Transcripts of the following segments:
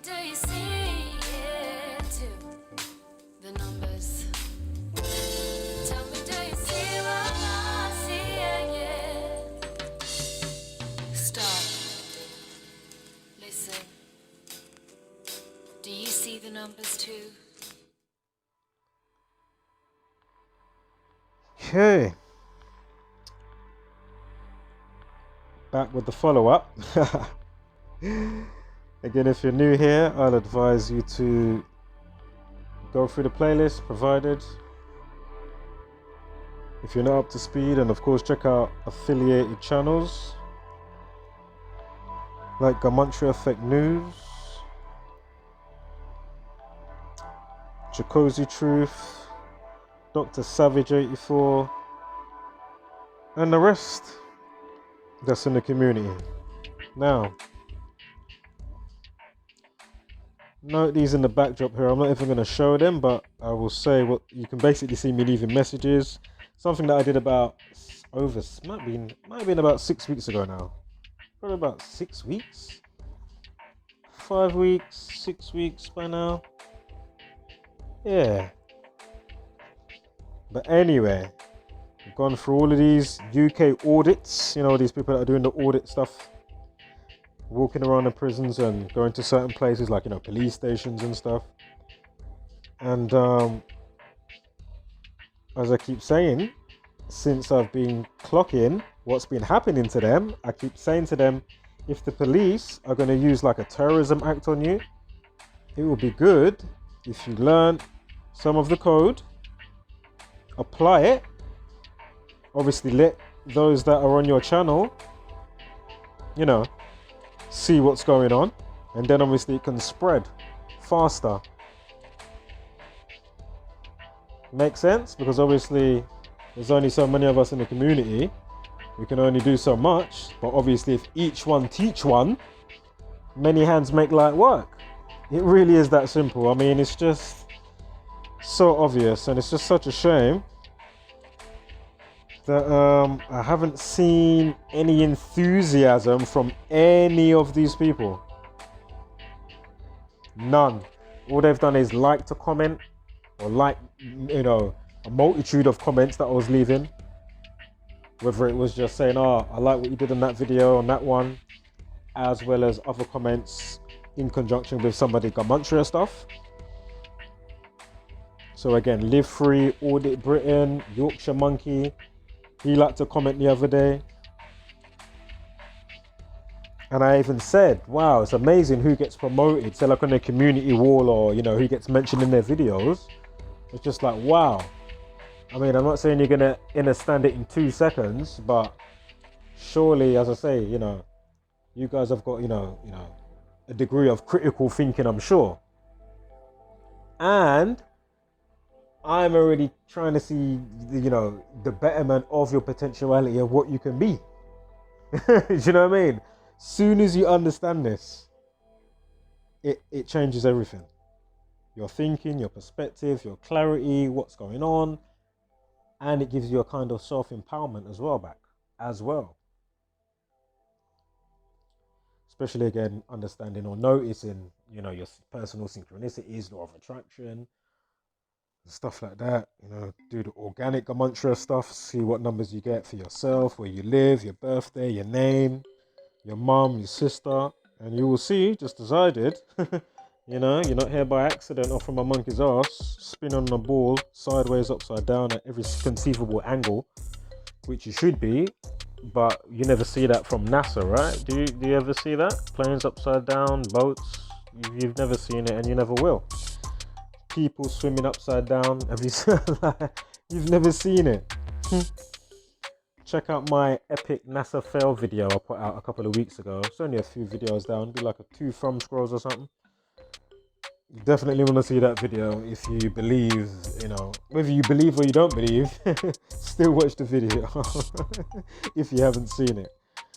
do you see it too? The numbers. Tell me, do you see what I see? Yeah. Stop. Listen. Do you see the numbers too? Okay. Back with the follow-up. Again, if you're new here, I'll advise you to go through the playlist provided. If you're not up to speed, and of course check out affiliated channels like Gematria Effect News, Jacozy Truth, Dr. Savage 84, and the rest that's in the community. Now, note these in the backdrop here. I'm not even going to show them, but I will say what you can basically see me leaving messages. Something that I did about might have been about 6 weeks ago now. Probably about 6 weeks, 5 weeks, 6 weeks by now. Yeah. But anyway, I've gone through all of these UK audits. You know, these people that are doing the audit stuff, walking around the prisons and going to certain places like, you know, police stations and stuff. And as I keep saying, since I've been clocking what's been happening to them, I keep saying to them, if the police are going to use like a terrorism act on you, it will be good if you learn some of the code, apply it, obviously let those that are on your channel, you know, see what's going on, and then obviously it can spread faster. Make sense? Because obviously there's only so many of us in the community, we can only do so much, but obviously if each one teach one, many hands make light work. It really is that simple. I mean, it's just so obvious, and it's just such a shame that I haven't seen any enthusiasm from any of these people. None. All they've done is like to comment, or like, you know, a multitude of comments that I was leaving. Whether it was just saying, oh, I like what you did in that video on that one, as well as other comments in conjunction with some of the Gematria stuff. So again, Live Free, Audit Britain, Yorkshire Monkey, he liked to comment the other day. And I even said, wow, it's amazing who gets promoted, say like on their community wall, or, you know, who gets mentioned in their videos. It's just like, wow. I mean, I'm not saying you're gonna understand it in 2 seconds, but surely, as I say, you know, you guys have got, you know, a degree of critical thinking, I'm sure. And I'm already trying to see, you know, the betterment of your potentiality of what you can be. Do you know what I mean? Soon as you understand this, it changes everything. Your thinking, your perspective, your clarity, what's going on. And it gives you a kind of self-empowerment as well back, as well. Especially again, understanding or noticing, you know, your personal synchronicities, law of attraction, stuff like that. You know, do the organic Gematria stuff, see what numbers you get for yourself, where you live, your birthday, your name, your mum, your sister, and you will see, just as I did, you know, you're not here by accident or from a monkey's ass, spin on the ball, sideways, upside down at every conceivable angle, which you should be, but you never see that from NASA, right? Do you ever see that? Planes upside down, boats, you've never seen it and you never will. People swimming upside down, have you seen that? You've never seen it. Check out my epic NASA fail video I put out a couple of weeks ago. It's only a few videos down, be like a 2 thumb scrolls or something. You definitely want to see that video if you believe, you know, whether you believe or you don't believe, still watch the video if you haven't seen it.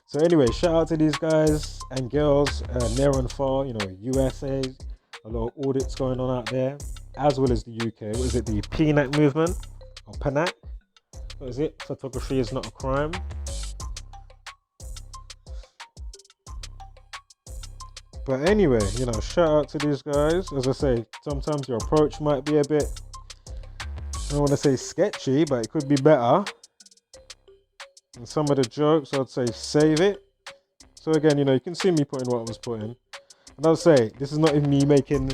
So anyway, shout out to these guys and girls near and far, you know, USA, a lot of audits going on out there, as well as the UK. What is it, the PNAC movement, or PNAC? What is it? Photography is not a crime. But anyway, you know, shout out to these guys. As I say, sometimes your approach might be a bit, I don't want to say sketchy, but it could be better. And some of the jokes, I'd say save it. So again, you know, you can see me putting what I was putting. And I'll say, this is not even me making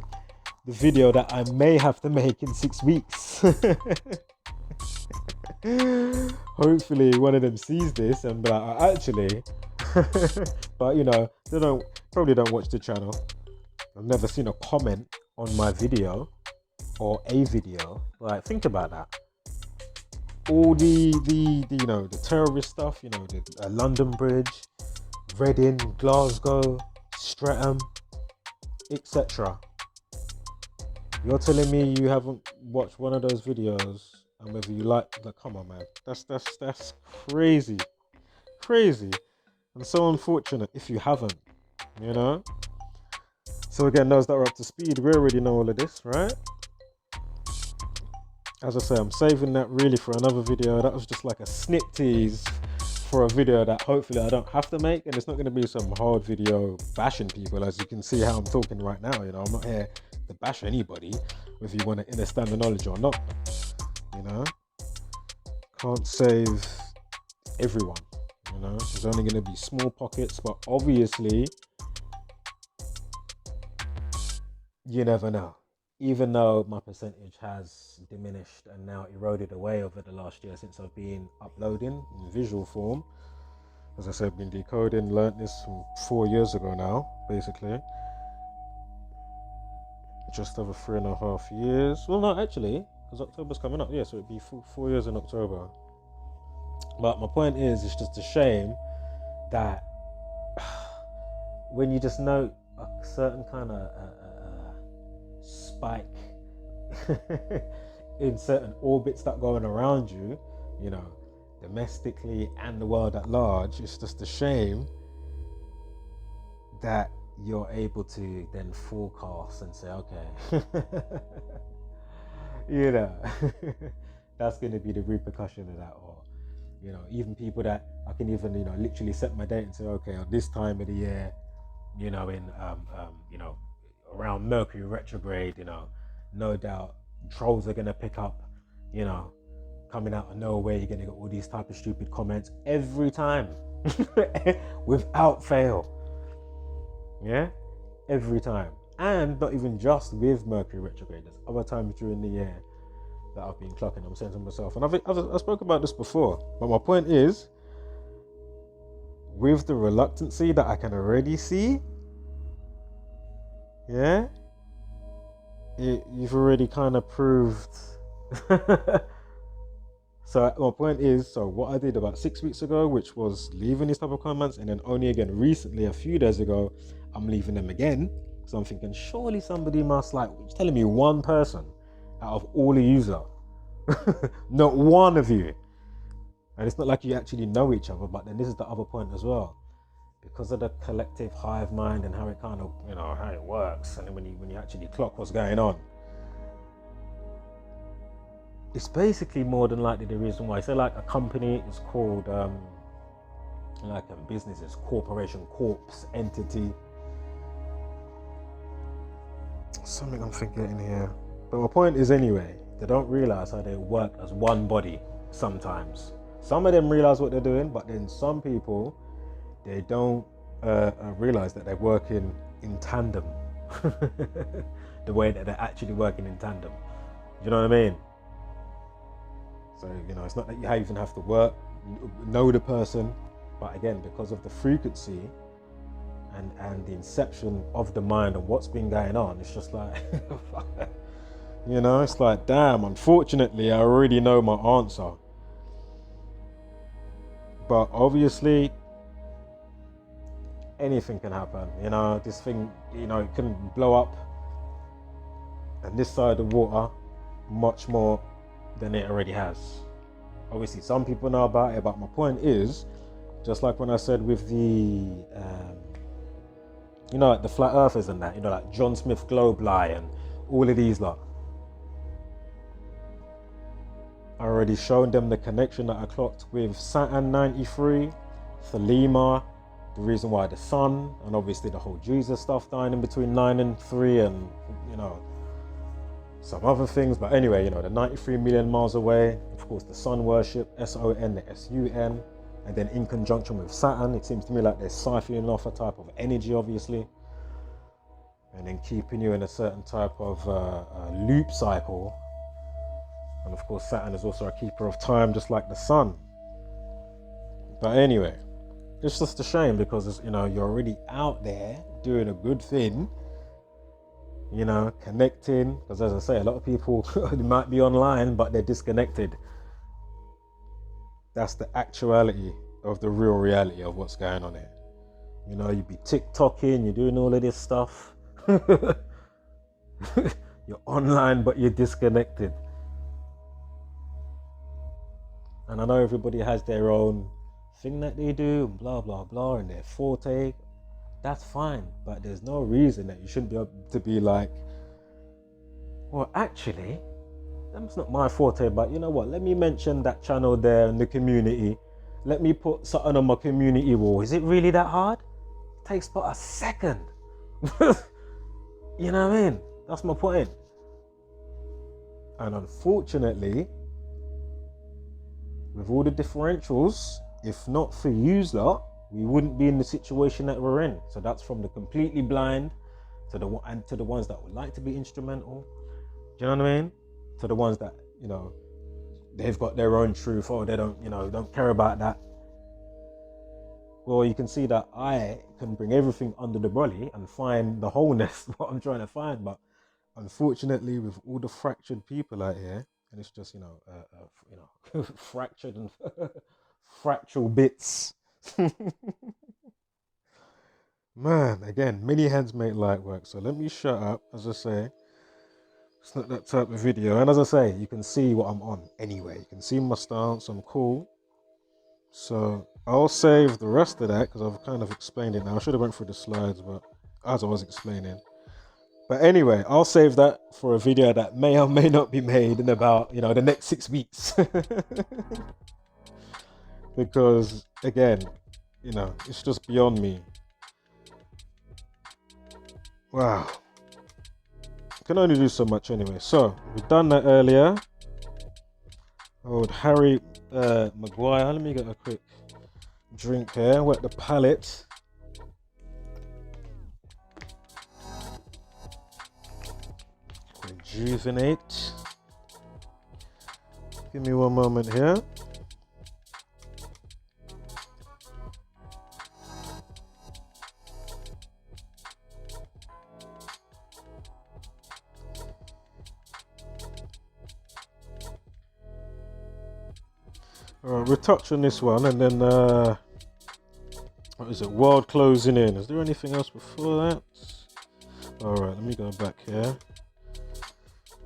the video that I may have to make in 6 weeks. Hopefully one of them sees this and be like, "Oh, actually," but you know, they probably don't watch the channel. I've never seen a comment on my video or a video. Like, think about that. All the you know, the terrorist stuff, you know, the London Bridge, Reading, Glasgow, Streatham, etc. You're telling me you haven't watched one of those videos, and whether you like, come on, man, that's crazy, and so unfortunate if you haven't, you know. So again, those that are up to speed, we already know all of this, right? As I say, I'm saving that really for another video. That was just like a snip tease for a video that hopefully I don't have to make, and it's not going to be some hard video bashing people. As you can see how I'm talking right now, you know, I'm not here to bash anybody, whether you want to understand the knowledge or not. You know, can't save everyone. You know, there's only going to be small pockets, but obviously, you never know. Even though my percentage has diminished and now eroded away over the last year since I've been uploading in visual form. As I said, I've been decoding, learnt this from 4 years ago now, basically. Just over 3.5 years. Well, no, actually, because October's coming up. Yeah, so it'd be 4 years in October. But my point is, it's just a shame that when you just know a certain kind of spike in certain orbits that going around you, you know, domestically and the world at large, it's just a shame that you're able to then forecast and say, okay, you know, that's going to be the repercussion of that. Or, you know, even people that I can even, you know, literally set my date and say, okay, on this time of the year, you know, in you know, around Mercury retrograde, you know, no doubt trolls are going to pick up, you know, coming out of nowhere, you're going to get all these type of stupid comments every time without fail. Yeah, every time. And not even just with Mercury retrograde, there's other times during the year that I've been clocking. I'm saying to myself, and I've spoken about this before, but my point is, with the reluctancy that I can already see, yeah, you've already kind of proved. So my point is, so what I did about 6 weeks ago, which was leaving these type of comments, and then only again recently, a few days ago, I'm leaving them again. So I'm thinking, surely somebody must, like, telling me one person out of all the user, not one of you. And it's not like you actually know each other, but then this is the other point as well. Because of the collective hive mind and how it kind of, you know, how it works, and then when you actually clock what's going on, it's basically more than likely the reason why. So like a company is called, like a business is corporation, corpse, entity. Something I'm forgetting here. But my point is, anyway, they don't realize how they work as one body sometimes. Some of them realize what they're doing, but then some people, they don't realize that they're working in tandem. The way that they're actually working in tandem. You know what I mean? So, you know, it's not that you even have to know the person, but again, because of the frequency and the inception of the mind and what's been going on, it's just like, you know, it's like, damn, unfortunately, I already know my answer. But obviously, anything can happen, you know, this thing, you know, it can blow up and this side of the water much more than it already has. Obviously, some people know about it, but my point is, just like when I said with the, you know, like the flat earthers and that, you know, like John Smith Globe Lie and all of these lot. I already shown them the connection that I clocked with Saturn 93, Thelema, the reason why the sun, and obviously the whole Jesus stuff dying in between 9 and 3, and you know, some other things. But anyway, you know, the 93 million miles away, of course, the sun worship, S-O-N, the S-U-N, and then in conjunction with Saturn, it seems to me like they're siphoning off a type of energy, obviously, and then keeping you in a certain type of loop cycle. And of course, Saturn is also a keeper of time, just like the sun. But anyway, it's just a shame because it's, you know, you're already out there doing a good thing, you know, connecting. Because as I say, a lot of people they might be online, but they're disconnected. That's the actuality of the real reality of what's going on here. You know, you be TikToking, you're doing all of this stuff. You're online, but you're disconnected. And I know everybody has their own thing that they do, blah blah blah, and their forte. That's fine, but there's no reason that you shouldn't be able to be like, well, actually, that's not my forte, but you know what, let me mention that channel there in the community. Let me put something on my community wall. Is it really that hard? It takes but a second. You know what I mean? That's my point. And unfortunately, with all the differentials, if not for you lot, we wouldn't be in the situation that we're in. So that's from the completely blind to the ones that would like to be instrumental. Do you know what I mean? To the ones that, you know, they've got their own truth, or they don't, you know, don't care about that. Well, you can see that I can bring everything under the brolly and find the wholeness, what I'm trying to find. But unfortunately, with all the fractured people out here, and it's just, you know, fractured and fractal bits. Man, again, many hands make light work. So let me shut up. As I say, it's not that type of video. And as I say, you can see what I'm on anyway. You can see my stance. I'm cool. So I'll save the rest of that because I've kind of explained it now. I should have went through the slides, but as I was explaining. But anyway, I'll save that for a video that may or may not be made in about, you know, the next 6 weeks. Because again, you know, it's just beyond me. Wow. Can only do so much anyway. So we've done that earlier. Old Harry Maguire. Let me get a quick drink here. Wet the palate. Rejuvenate. Give me one moment here. Alright, we'll touch on this one and then what is it? World closing in. Is there anything else before that? Alright, let me go back here.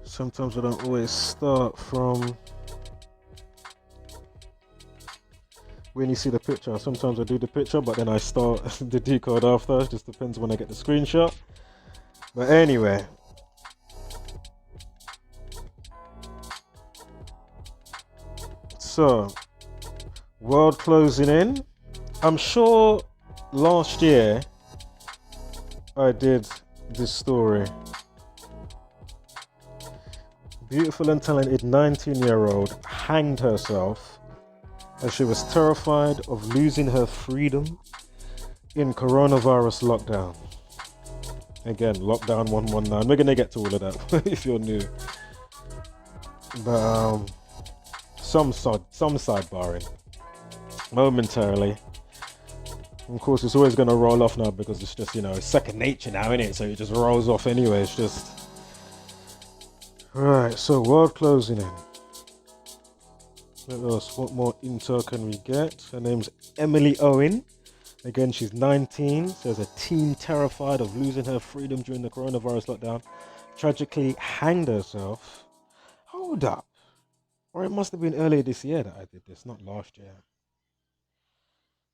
Sometimes I don't always start from when you see the picture. Sometimes I do the picture, but then I start the decode after. It just depends when I get the screenshot. But anyway. So, world closing in. I'm sure last year I did this story. Beautiful and talented 19-year-old hanged herself as she was terrified of losing her freedom in coronavirus lockdown. Again, lockdown 119. We're going to get to all of that if you're new. But some sidebarring momentarily. Of course, it's always going to roll off now because it's just, you know, it's second nature now, isn't it? So it just rolls off anyway. It's just... Right, so world closing in. What else? What more intel can we get? Her name's Emily Owen. Again, she's 19. Says a teen terrified of losing her freedom during the coronavirus lockdown tragically hanged herself. Hold up. Or it must have been earlier this year that I did this, not last year.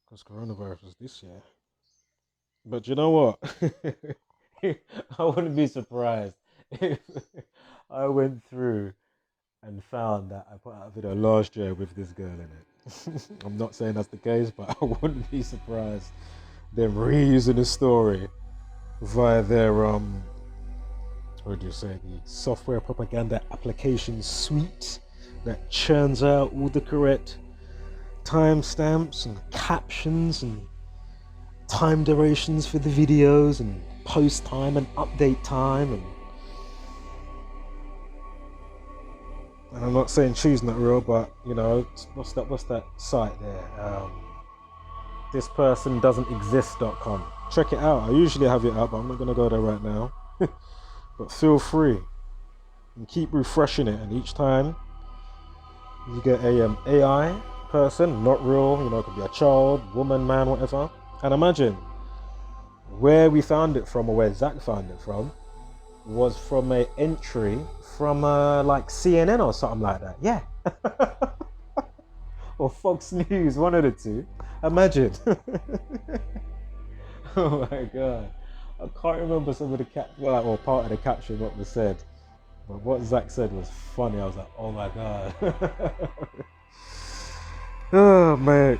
Because coronavirus was this year. But you know what? I wouldn't be surprised if I went through and found that I put out a video last year with this girl in it. I'm not saying that's the case, but I wouldn't be surprised them reusing the story via their what do you say, the software propaganda application suite that churns out all the correct timestamps and captions and time durations for the videos and post time and update time, and I'm not saying she's not real, but you know, what's that site there, this person doesn't exist.com. Check it out. I usually have it up, but I'm not going to go there right now. But feel free and keep refreshing it, and each time you get a AI person, not real, you know, it could be a child, woman, man, whatever. And imagine where we found it from, or where Zach found it from, was from a entry from like CNN or something like that. Yeah. Or Fox News, one of the two. Imagine. Oh my god. I can't remember some of the or part of the caption what was said, but what Zach said was funny. I was like, oh my god. Oh man.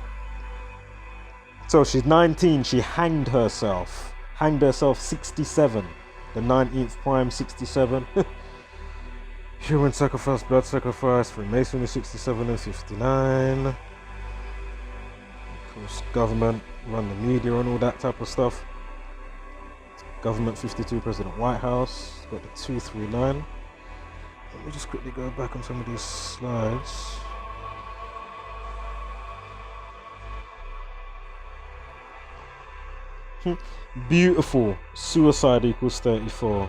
So she's 19, she hanged herself 67, the 19th prime 67. Human sacrifice, blood sacrifice, Freemasonry 67 and 59. Of course, government run the media and all that type of stuff. Government 52, President White House, got the 239. Let me just quickly go back on some of these slides. Beautiful. Suicide equals 34.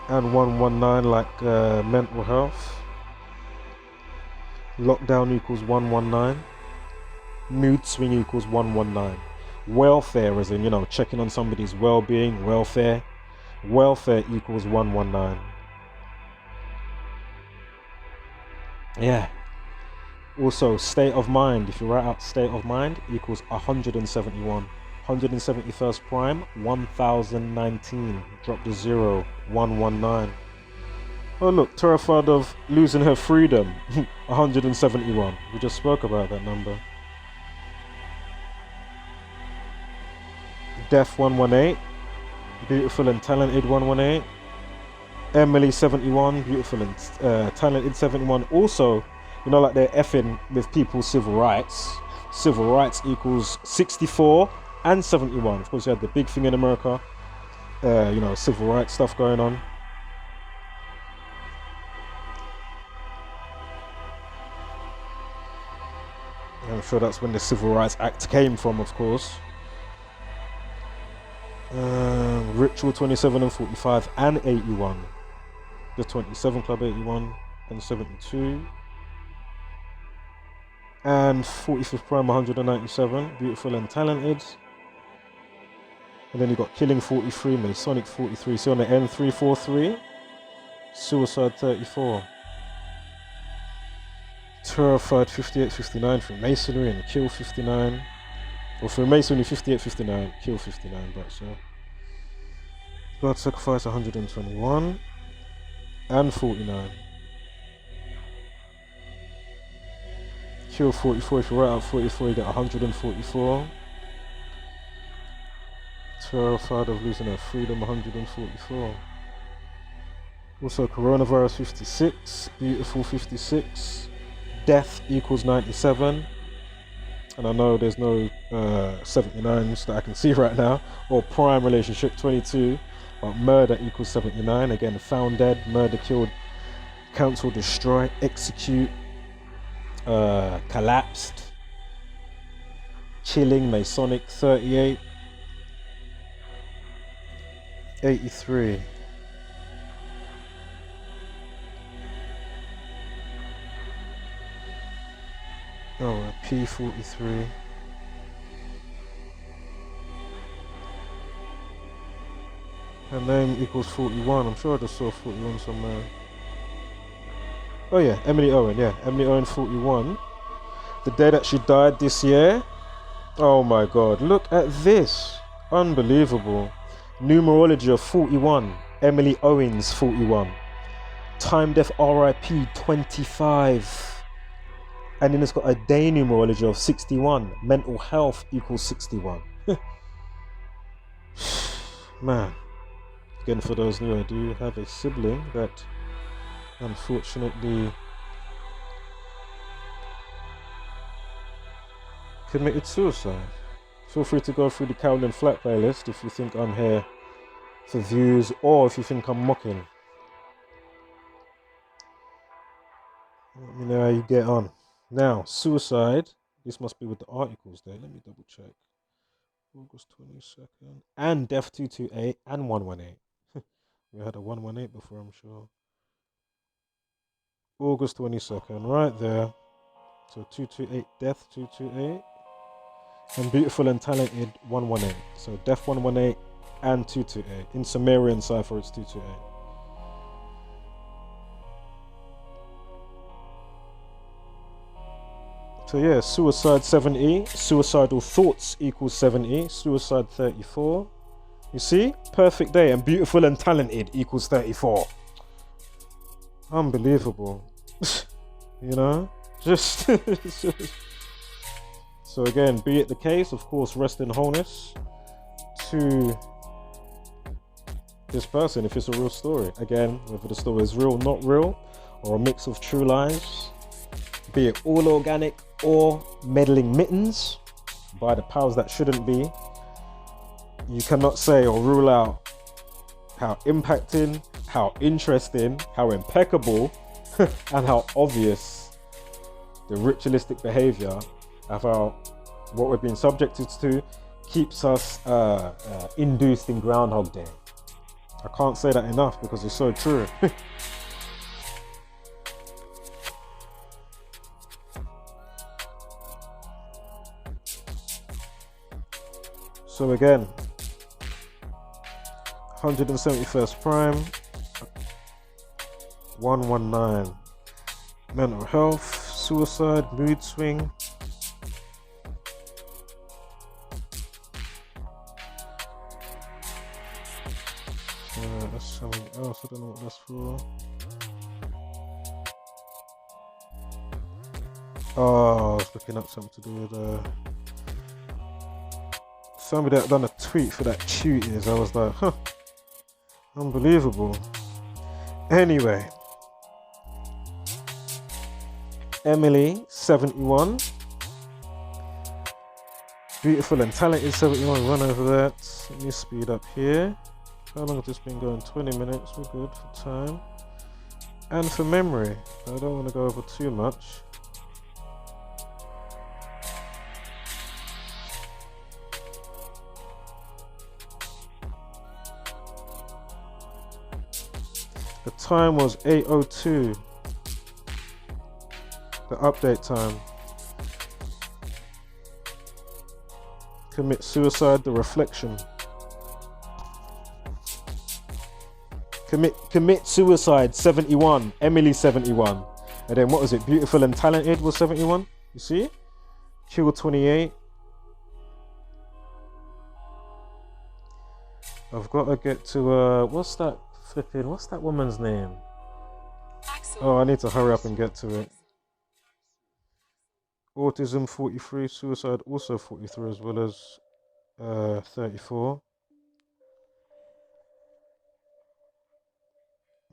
And 119 like mental health. Lockdown equals 119. Mood swing equals 119. Welfare, as in, you know, checking on somebody's well-being, welfare. Welfare equals 119. Yeah. Also, state of mind, if you write out state of mind, equals 171. 171st prime, 1019. Drop the 0, 119. Oh look, terrified of losing her freedom, 171. We just spoke about that number. Deaf 118. Beautiful and talented 118. Emily 71. Beautiful and talented 71. Also, you know, like they're effing with people's civil rights. Civil rights equals 64 and 71. Of course, you had the big thing in America. You know, civil rights stuff going on. I'm sure that's when the Civil Rights Act came from, of course. Ritual 27 and 45 and 81. The 27 Club 81 and 72. And 45th Prime 197. Beautiful and talented. And then you got Killing 43, Masonic 43. So on the N343, Suicide 34. Terrified 58, 59 from Masonry and Kill 59. Or from Masonry 58, 59, Kill 59, but so. Blood Sacrifice 121 and 49. Kill 44, if you write out 44, you get 144. Terrified of losing her freedom, 144. Also Coronavirus 56, Beautiful 56. Death equals 97, and I know there's no 79s that I can see right now, or prime relationship 22, but murder equals 79. Again, found dead, murder, killed, cancel, destroy, execute, collapsed, killing, Masonic 38, 83. Oh, P43. Her name equals 41. I'm sure I just saw 41 somewhere. Oh yeah, Emily Owen. Yeah, Emily Owen 41. The day that she died this year. Oh my god, look at this. Unbelievable. Numerology of 41. Emily Owens 41. Time death RIP 25. And then it's got a day numerology of 61. Mental health equals 61. Man. Again, for those new, I do have a sibling that unfortunately committed suicide. Feel free to go through the Cowling Flat playlist if you think I'm here for views or if you think I'm mocking. Let me know how you get on. Now, suicide. This must be with the articles there. Let me double check. August 22nd. And Death 228 and 118. We had a 118 before, I'm sure. August 22nd, right there. So 228, Death 228. And Beautiful and Talented 118. So Death 118 and 228. In Sumerian cipher, it's 228. So yeah, suicide 70, suicidal thoughts equals 70, suicide 34. You see? Perfect day. And Beautiful and Talented equals 34. Unbelievable. You know? Just so again, be it the case, of course, rest in wholeness to this person if it's a real story. Again, whether the story is real, not real, or a mix of true lies, be it all organic or meddling mittens by the powers that shouldn't be, you cannot say or rule out how impacting, how interesting, how impeccable, and how obvious the ritualistic behavior of what we're being subjected to keeps us induced in Groundhog Day. I can't say that enough because it's so true. So again, 171st prime, 119, mental health, suicide, mood swing. That's something else, I don't know what that's for. Oh, I was looking up something to do with somebody that done a tweet for that Tuties. I was like, huh, unbelievable. Anyway, Emily 71, Beautiful and Talented 71. Run over that. Let me speed up here. How long has this been going? 20 minutes. We're good for time and for memory. I don't want to go over too much. The time was 8:02. The update time. Commit suicide, the reflection. Commit suicide 71. Emily 71. And then what was it? Beautiful and Talented was 71. You see? Kill 28. I've got to get to what's that woman's name? Oh, I need to hurry up and get to it. Autism 43, suicide also 43 as well as 34.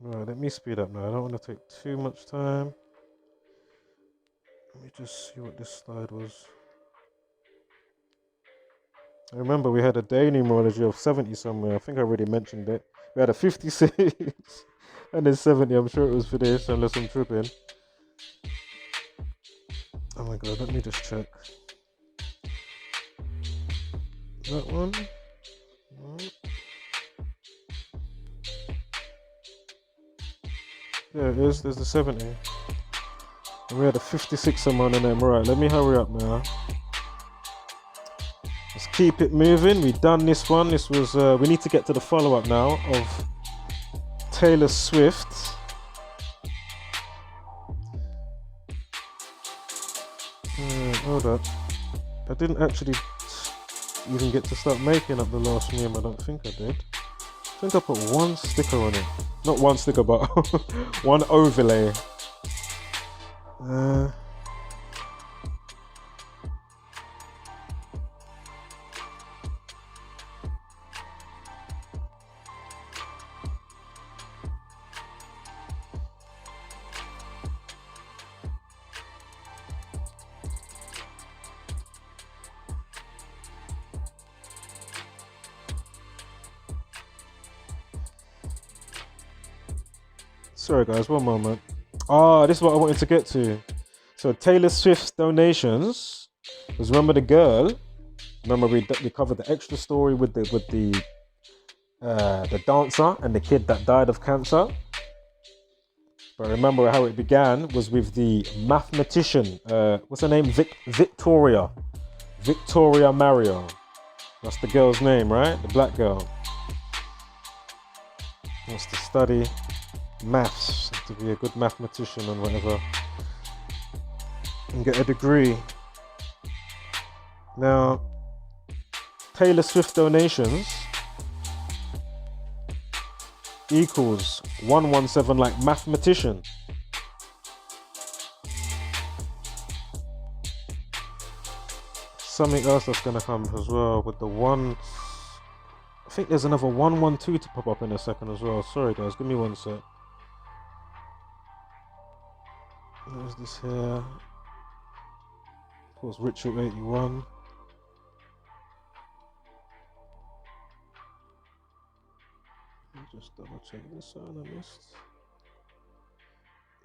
Right, let me speed up now. I don't want to take too much time. Let me just see what this slide was. I remember we had a day numerology of 70 somewhere. I think I already mentioned it. We had a 56 and then 70. I'm sure it was for this, unless I'm tripping. Oh my god, let me just check. That one? No. Yeah, it is. There's the 70. And we had a 56 someone in them. Right, let me hurry up now. Let's keep it moving. We've done this one. This was, we need to get to the follow-up now of Taylor Swift. Hold up. I didn't actually even get to start making up the last meme. I don't think I did. I think I put one sticker on it. Not one sticker, but one overlay. Sorry guys, one moment. Ah, this is what I wanted to get to. So Taylor Swift's donations. Because remember the girl. Remember we covered the extra story with the dancer and the kid that died of cancer. But remember how it began was with the mathematician. What's her name? Victoria Mario. That's the girl's name, right? The black girl. Wants to study maths to be a good mathematician and whatever, and get a degree. Now, Taylor Swift donations equals 117, like mathematician. Something else that's gonna come as well with the one. I think there's another 112 to pop up in a second as well. Sorry guys, give me one sec. There's this here. Of course, Ritual 81. Just double check this out. I missed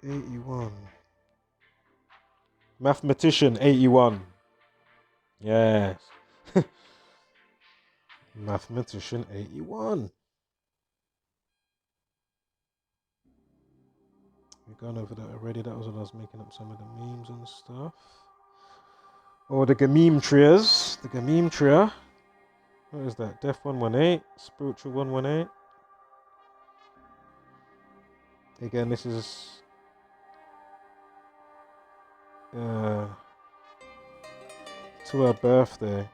81. Mathematician 81. Yes. Mathematician 81. We've gone over that already. That was when I was making up some of the memes and stuff. Or the Gameme Trias. The Gameme Tria. What is that? Death 118. Spiritual 118. Again, this is to her birthday.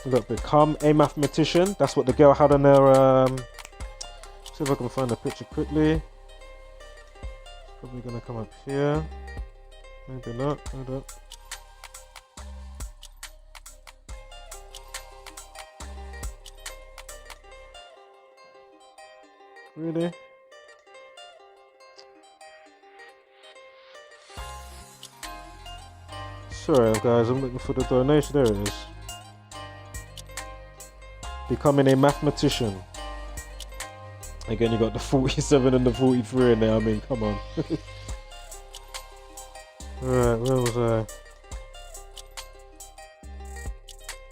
Look, become a mathematician. That's what the girl had on her. See if I can find the picture quickly. It's probably gonna come up here. Maybe not. Hold up. Really? Sorry guys, I'm looking for the donation. There it is. Becoming a mathematician. Again, you got the 47 and the 43 in there. I mean, come on. Alright, where was I?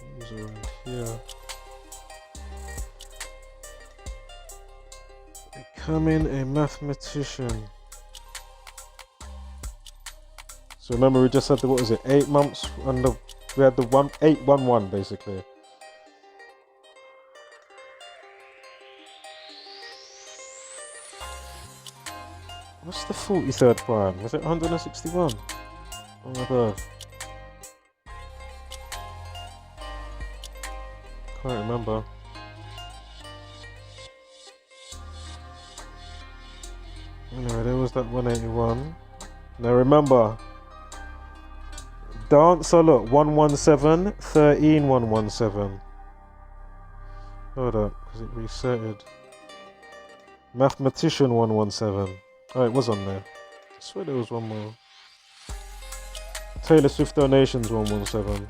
It was around here. Becoming a mathematician. So remember, we just had the, what was it, 8 months under, we had the 811 basically. What's the 43rd prime? Was it 161? Oh my god. Can't remember. Anyway, there was that 181. Now remember, dancer, look, 117, 13, 117. Hold up, because it resetted. Mathematician 117. Oh, it was on there. I swear there was one more. Taylor Swift donations 117.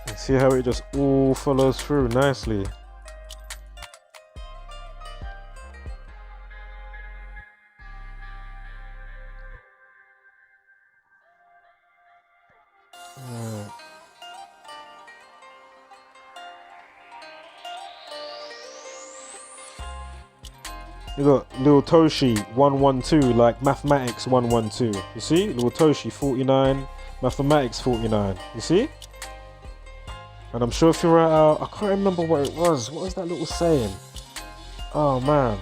And see how it just all follows through nicely. You got Lil Toshi 112, like mathematics 112. You see? Lil Toshi 49, mathematics 49. You see? And I'm sure if you're at I can't remember what it was. What was that little saying? Oh man.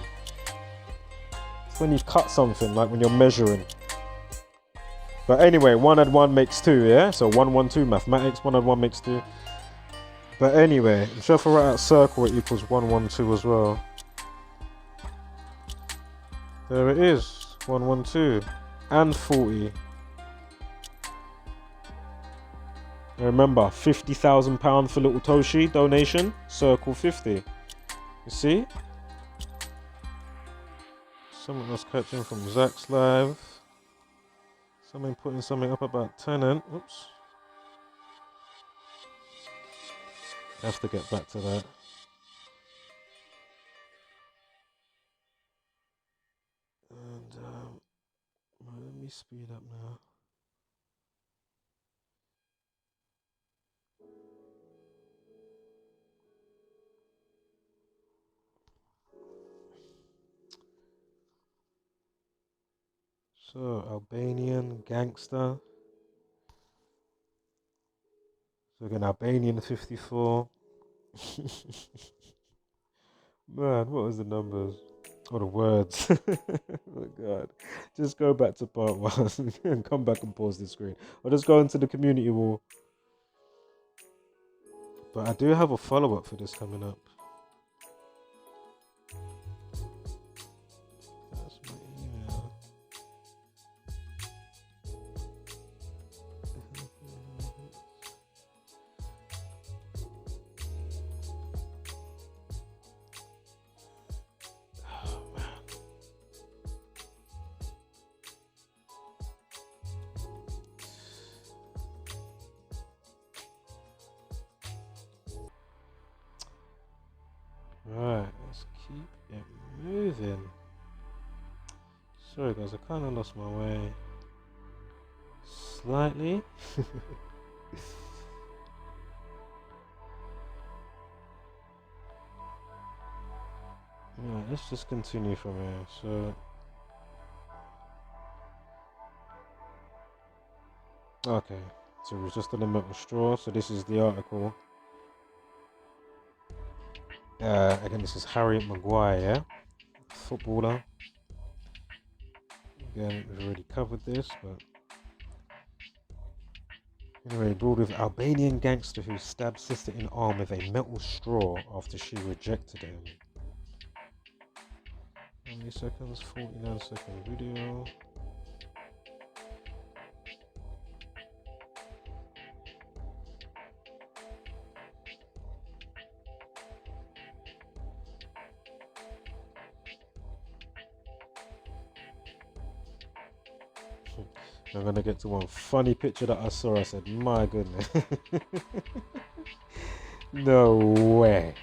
It's when you cut something, like when you're measuring. But anyway, 1 and 1 makes 2, yeah? So 112 mathematics, 1 and 1 makes 2. But anyway, I'm sure if I write out circle, it equals 112 as well. There it is, 112 and 40. Now remember, £50,000 for Little Toshi donation, circle 50. You see? Someone else catching from Zach's live. Someone putting something up about tenant. Oops. I have to get back to that. And let me speed up now. So, Albanian gangster. So again, Albanian 54. Man, what was the numbers? Or the words? Oh God. Just go back to part 1 and come back and pause the screen. Or just go into the community wall. But I do have a follow-up for this coming up. That's my email. Right, let's keep it moving. Sorry guys, I kind of lost my way slightly. Right, let's just continue from here. So, okay, so it was just on the metal straw. So this is the article. Again, this is Harry Maguire, footballer. Again, we've already covered this, but anyway, brawled with Albanian gangster who stabbed sister in arm with a metal straw after she rejected him. How many seconds? 49-second video. I'm gonna get to one funny picture that I saw. I said, my goodness. No way.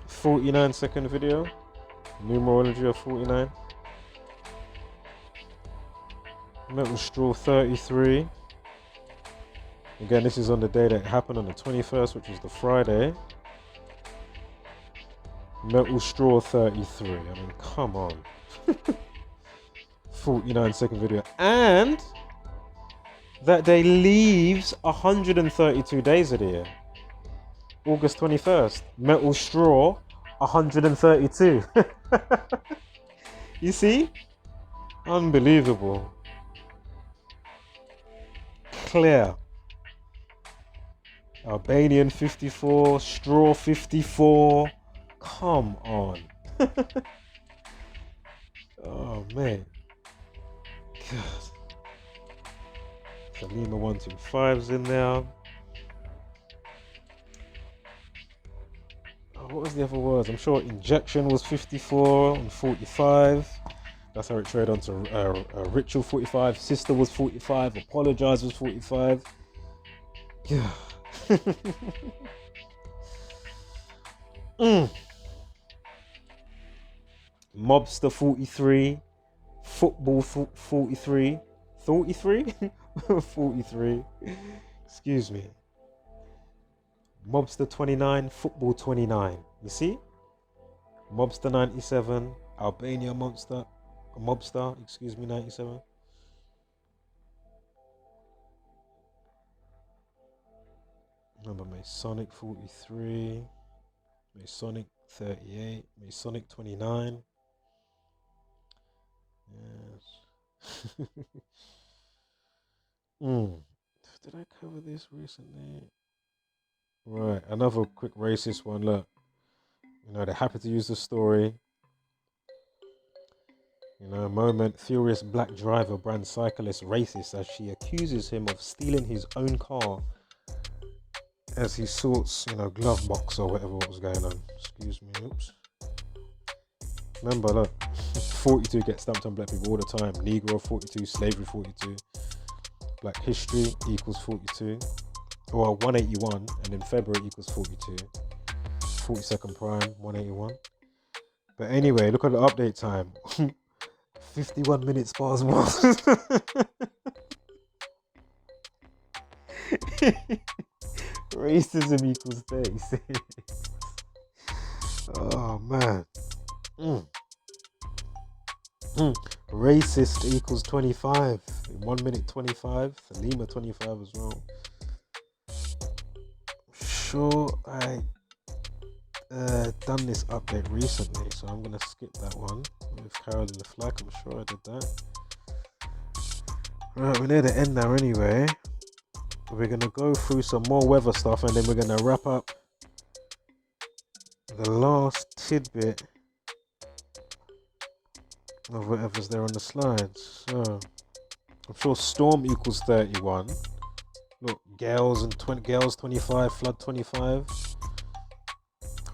49-second video. Numerology of 49. Metal straw 33. Again, this is on the day that it happened on the 21st, which was the Friday. Metal straw 33. I mean, come on. 49-second video. And that day leaves 132 days of the year. August 21st. Metal straw 132. You see? Unbelievable. Clear. Albanian 54, straw 54. Come on. Oh man. God. Salima 125's in there. Oh, what was the other words? I'm sure injection was 54 and 45. That's how it traded onto ritual 45. Sister was 45. Apologize was 45. Yeah. Mobster 43, football 43, 43, 43. Excuse me. Mobster 29, football 29. You see? Mobster 97, Albania mobster, excuse me, 97. Number Masonic 43, Masonic 38, Masonic 29. Yes. Did I cover this recently? Right, another quick racist one. Look, you know, they're happy to use the story. You know, a moment, furious black driver brands cyclist racist as she accuses him of stealing his own car as he sorts, glove box or whatever what was going on. Excuse me, oops. Remember, look, 42 gets stamped on black people all the time. Negro 42, slavery 42, black history equals 42, or 181, and then February equals 42. 42nd prime, 181. But anyway, look at the update time. 51 minutes past 1. Racism equals 36. Oh man. Racist equals 25. In 1 minute 25. Lima 25 as well. Sure, I done this update recently, so I'm gonna skip that one with Carol in the flag. I'm sure I did that. Right, we're near the end now anyway. We're gonna go through some more weather stuff, and then we're gonna wrap up the last tidbit of whatever's there on the slides. So I'm sure storm equals 31. Look, gales and 20 gales 25, flood 25,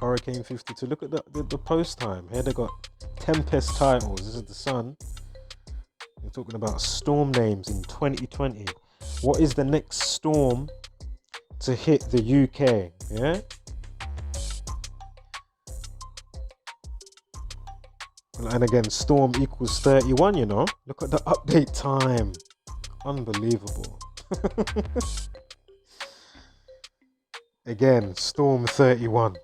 hurricane 52. Look at the post time. Here they got tempest titles. This is the sun. We're talking about storm names in 2020. What is the next storm to hit the UK? Yeah. And again, storm equals 31, Look at the update time. Unbelievable. Again, storm 31.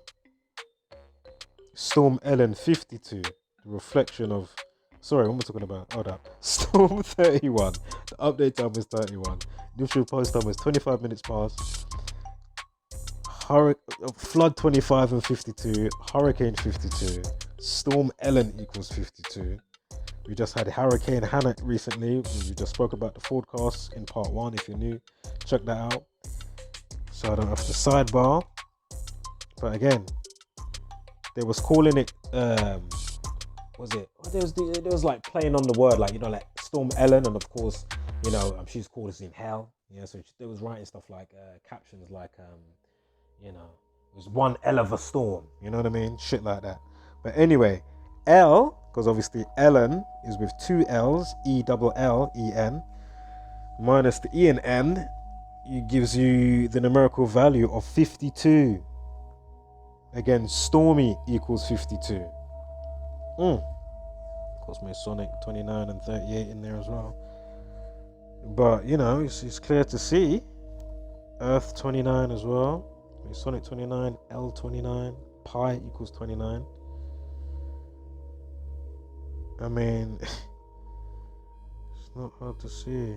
Storm Ellen 52. The reflection of... Sorry, what am I talking about? Hold up. Storm 31. The update time was 31. Initial post time was 25 minutes past. Flood 25 and 52. Hurricane 52. Storm Ellen equals 52. We just had Hurricane Hannah recently. We just spoke about the forecast in part 1. If you're new, check that out. So I don't have to sidebar. But again, they was calling it, was it? There was like playing on the word, like, like Storm Ellen, and of course, she's called us in hell. Yeah, so they was writing stuff like captions like, it was one hell of a storm. You know what I mean? Shit like that. But anyway, L, because obviously Ellen is with 2 L's, E-double-L-E-N, minus the E and N, it gives you the numerical value of 52. Again, stormy equals 52. Of course, Masonic 29 and 38 in there as well. But, it's clear to see. Earth 29 as well. Masonic 29, L 29, pi equals 29. I mean, it's not hard to see.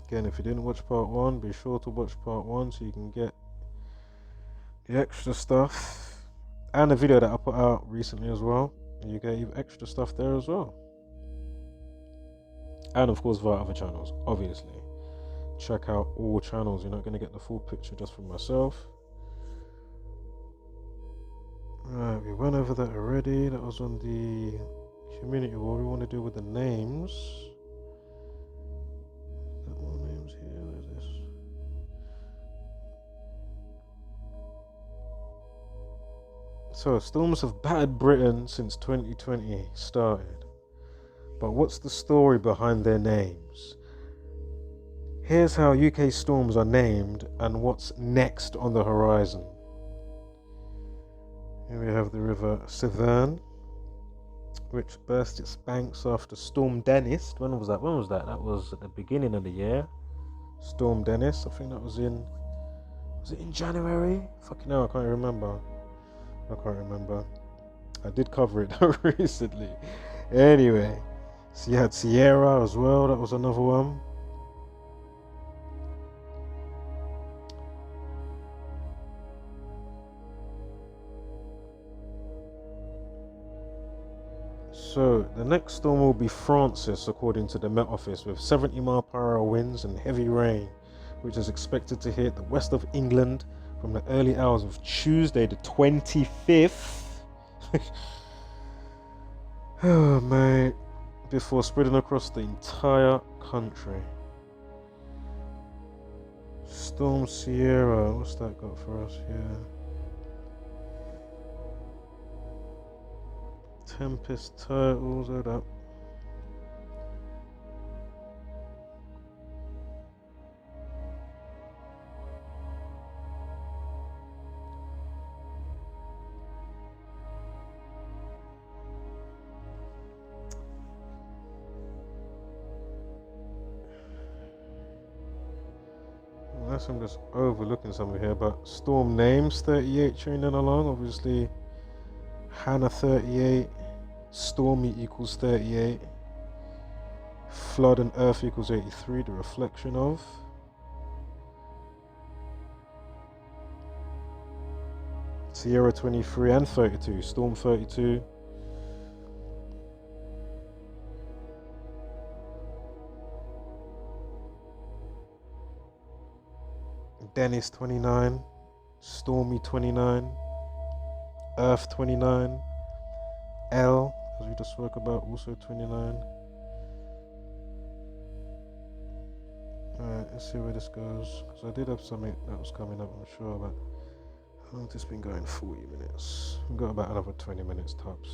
Again, if you didn't watch part 1, be sure to watch part 1 so you can get the extra stuff. And the video that I put out recently as well. You get extra stuff there as well. And of course via other channels, obviously. Check out all channels. You're not going to get the full picture just from myself. Right, we went over that already. That was on the community. What we want to do with the names. Got more names here. Where's this? So, storms have battered Britain since 2020 started. But what's the story behind their names? Here's how UK storms are named and what's next on the horizon. Here we have the River Severn, which burst its banks after Storm Dennis. When was that? That was at the beginning of the year. Storm Dennis, I think that was it in January? Fucking hell, I can't remember. I did cover it recently. Anyway, so you had Sierra as well, that was another one. So the next storm will be Francis, according to the Met Office, with 70-mile-per-hour winds and heavy rain, which is expected to hit the west of England from the early hours of Tuesday the 25th Oh, mate. Before spreading across the entire country. Storm Sierra, what's that got for us here? Tempest titles, hold up. Unless I'm just overlooking something here, but storm names 38 training along. Obviously, Hannah 38, Stormy equals 38, Flood and Earth equals 83, the reflection of. Sierra 23 and 32, Storm 32. Dennis 29, Stormy 29, Earth 29, L, as we just spoke about, also 29. Alright, let's see where this goes. Because I did have something that was coming up, I'm sure, but how long has this been going? 40 minutes. We've got about another 20 minutes tops.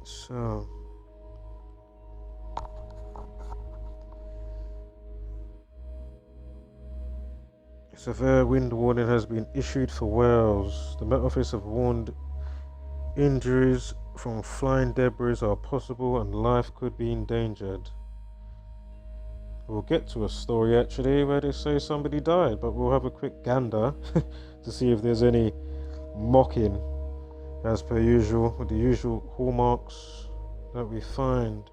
So, severe wind warning has been issued for Wales. The Met Office have warned injuries from flying debris are possible and life could be endangered. We'll get to a story actually where they say somebody died, but we'll have a quick gander to see if there's any mocking, as per usual, with the usual hallmarks that we find.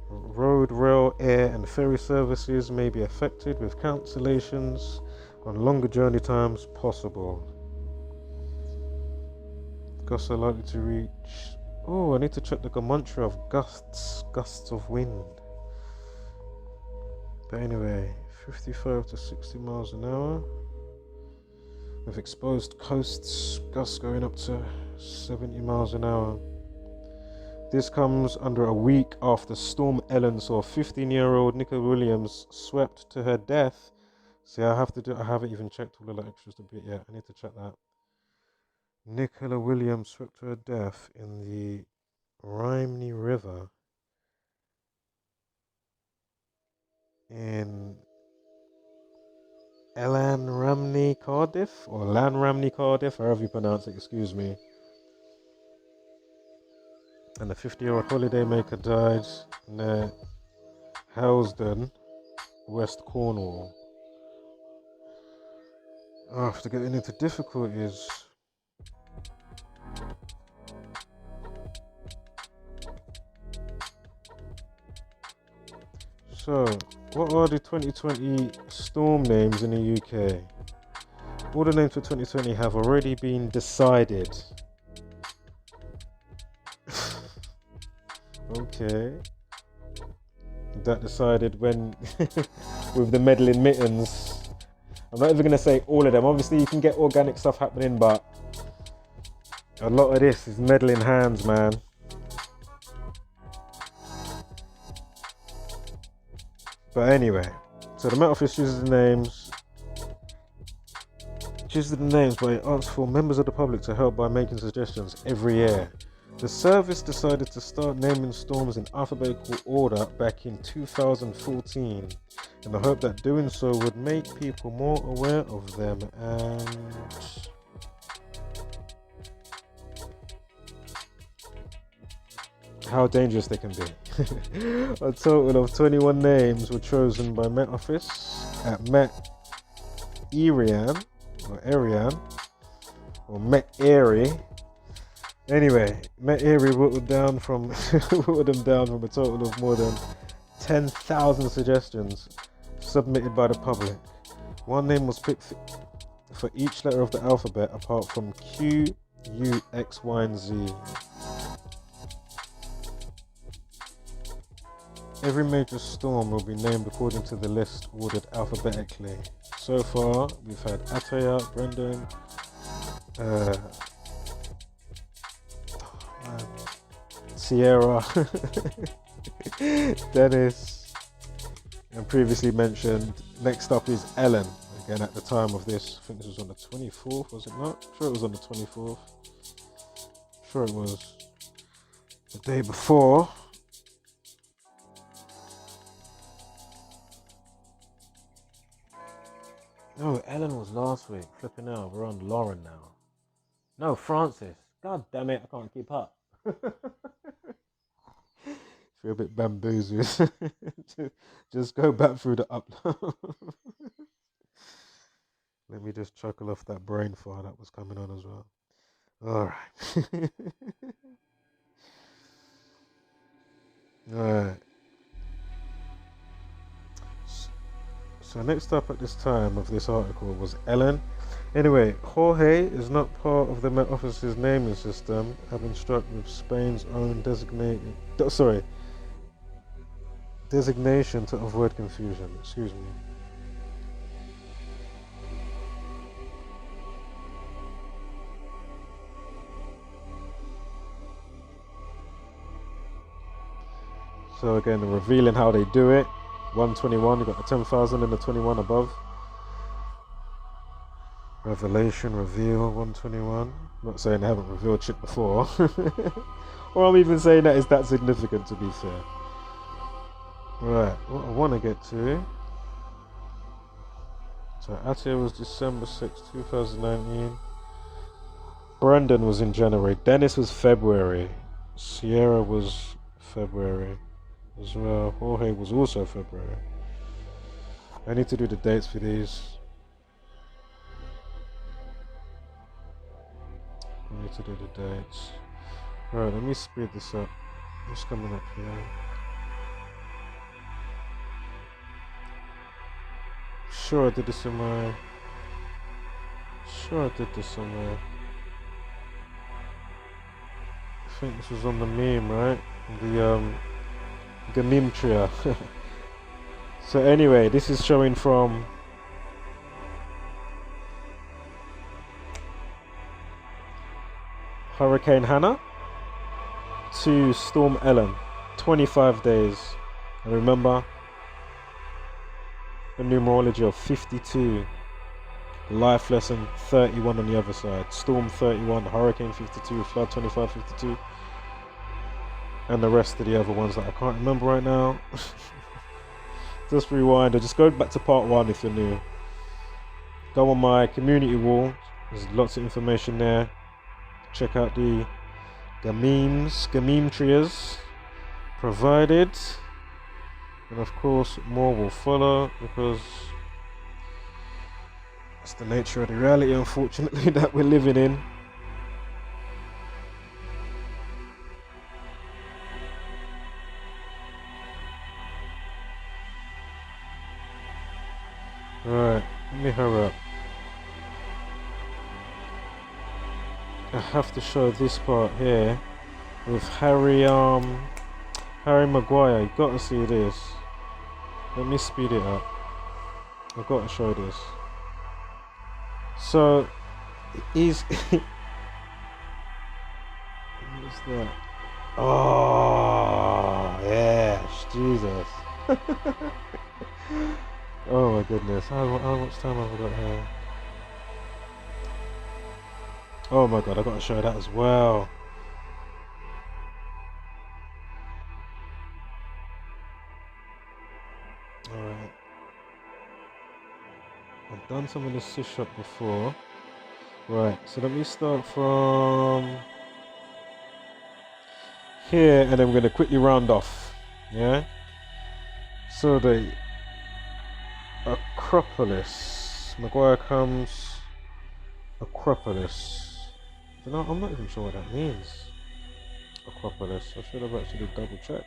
Road, rail, air and ferry services may be affected with cancellations on longer journey times possible. Gusts are likely to reach... Oh, I need to check the gematria of gusts of wind. But anyway, 55 to 60 miles an hour. With exposed coasts, gusts going up to 70 miles an hour. This comes under a week after Storm Ellen saw 15-year-old Nicola Williams swept to her death. See, I haven't even checked all of the extras a bit yet. I need to check that. Nicola Williams swept to her death in the Rhymney River in Lanramney, Cardiff, or Lanramney, Cardiff, however you pronounce it, excuse me. And the 50-year-old holidaymaker died near Helsden, West Cornwall. After getting into difficulties, so what are the 2020 storm names in the UK? All the names for 2020 have already been decided. Okay. That decided when with the meddling mittens. I'm not even going to say all of them. Obviously you can get organic stuff happening, but a lot of this is meddling hands, man. But anyway, so the Met Office chooses the names. Chooses the names by asking for members of the public to help by making suggestions every year. The service decided to start naming storms in alphabetical order back in 2014 in the hope that doing so would make people more aware of them and how dangerous they can be. A total of 21 names were chosen by Met Office at Met Erian or Met Erie. Anyway, Met Erie whittled them down from a total of more than 10,000 suggestions submitted by the public. One name was picked for each letter of the alphabet apart from Q, U, X, Y, and Z. Every major storm will be named according to the list ordered alphabetically. So far, we've had Ataya, Brendan, Sierra, Dennis, and previously mentioned. Next up is Ellen. Again, at the time of this, I think this was on the 24th, was it not? I'm sure it was on the 24th. I'm sure it was the day before. No, Ellen was last week. Flipping out. We're on Lauren now. No, Francis. God damn it, I can't keep up. Feel a bit bamboozled. Just go back through the upload. Let me just chuckle off that brain fire that was coming on as well. Alright. Alright. So next up at this time of this article was Ellen. Anyway, Jorge is not part of the Met Office's naming system, having struck with Spain's own designation to avoid confusion. Excuse me. So again, revealing how they do it. 121, you've got the 10,000 and the 21 above. Revelation, reveal, 121. Not saying they haven't revealed shit before. Or I'm even saying that is that significant, to be fair. Right, what I want to get to. So Atia was December 6, 2019. Brendan was in January. Dennis was February. Sierra was February as well. Jorge was also February. I need to do the dates for these. I need to do the dates. Right, let me speed this up. What's coming up here? Sure, I did this somewhere. I think this was on the meme, right? The meme trio. So anyway, this is showing from Hurricane Hannah to Storm Ellen. 25 days. And remember, the numerology of 52. Life lesson 31 on the other side. Storm 31, Hurricane 52, Flood 25, 52. And the rest of the other ones that I can't remember right now. Just rewind or just go back to part 1 if you're new. Go on my community wall. There's lots of information there. Check out the meme trios provided. And of course more will follow, because it's the nature of the reality, unfortunately, that we're living in. Right, let me hurry up. I have to show this part here with Harry Maguire. You gotta see this. Let me speed it up. I've got to show this. So he's what's that? Oh yes, Jesus. Oh my goodness, how much time have I got here? Oh my god, I got to show that as well. Alright. I've done some of this C-shot before. Right, so let me start from here and then we're going to quickly round off. Yeah? So the Acropolis. Maguire comes. Acropolis. You know, I'm not even sure what that means. Acropolis. I should have actually double checked.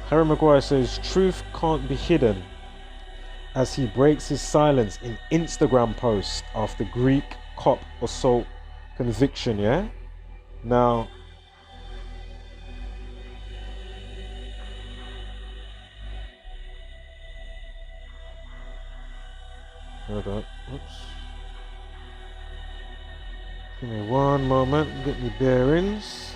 Harry Maguire says truth can't be hidden as he breaks his silence in Instagram post after Greek cop assault conviction. Yeah. Now. Hold on. Oops. Give me one moment, get me bearings.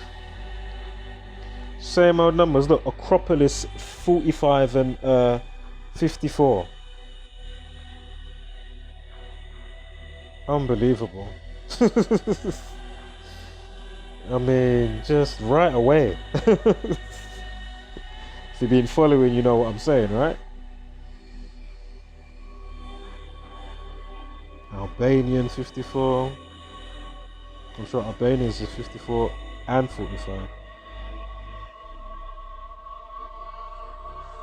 Same old numbers. Look, Acropolis 45 and 54. Unbelievable. I mean, just right away. If you've been following, you know what I'm saying, right? Albanian 54. I'm sure Albanians is 54 and 45.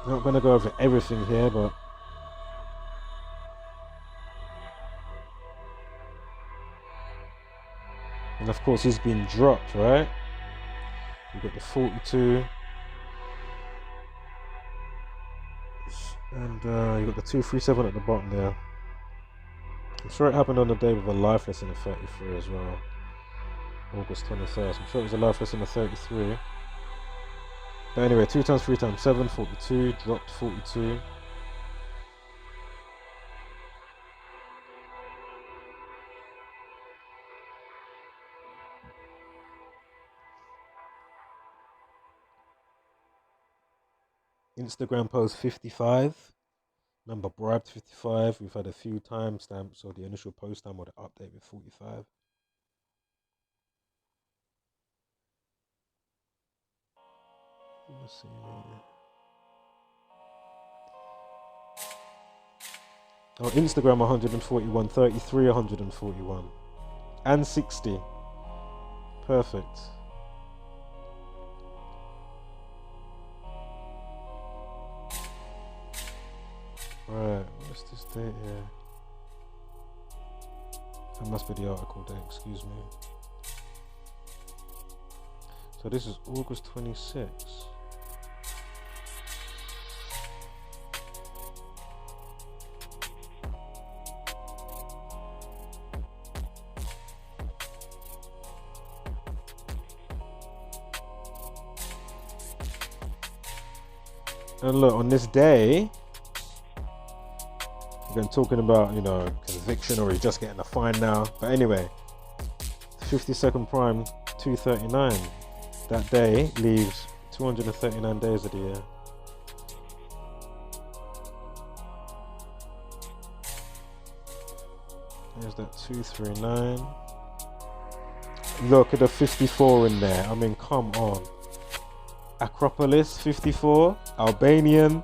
I'm not going to go over everything here, but and of course he's been dropped, right? You've got the 42 and you've got the 237 at the bottom there. I'm sure it happened on the day with a life lesson of 33 as well. August 21st. I'm sure it was a life lesson of 33. But anyway, 2 times 3 times 7, 42, dropped 42. Instagram post 55. Number bribed 55. We've had a few timestamps, so the initial post time or the update with 45. Let's see. Oh, Instagram 141, 33 141, and 60. Perfect. Right, what's this date here? That must be the article date, excuse me. So this is August 26. And look, on this day, again talking about, you know, conviction or he's just getting a fine now. But anyway, 52nd prime 239. That day leaves 239 days of the year. There's that 239. Look at the 54 in there. I mean, come on. Acropolis 54, Albanian,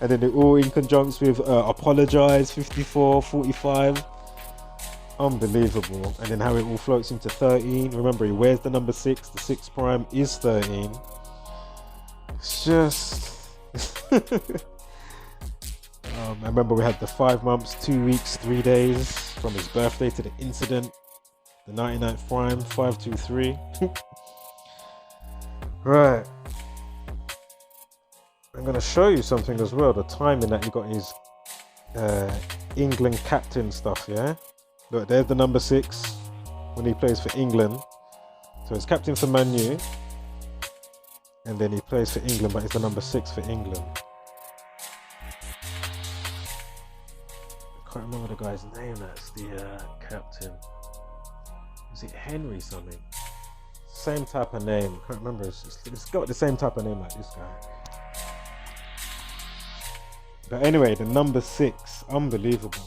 and then they're all in conjunction with Apologize 54, 45. Unbelievable. And then how it all floats into 13. Remember, he wears the number 6. The 6 prime is 13. It's just I remember we had the 5 months, 2 weeks, 3 days from his birthday to the incident. The 99th prime 523. Right, I'm going to show you something as well, the timing that he got his England captain stuff, yeah? Look, there's the number 6 when he plays for England. So he's captain for Man U, and then he plays for England, but it's the number 6 for England. I can't remember the guy's name that's the captain. Is it Henry something? Same type of name, can't remember. It's got the same type of name like this guy. But anyway, the number 6, unbelievable.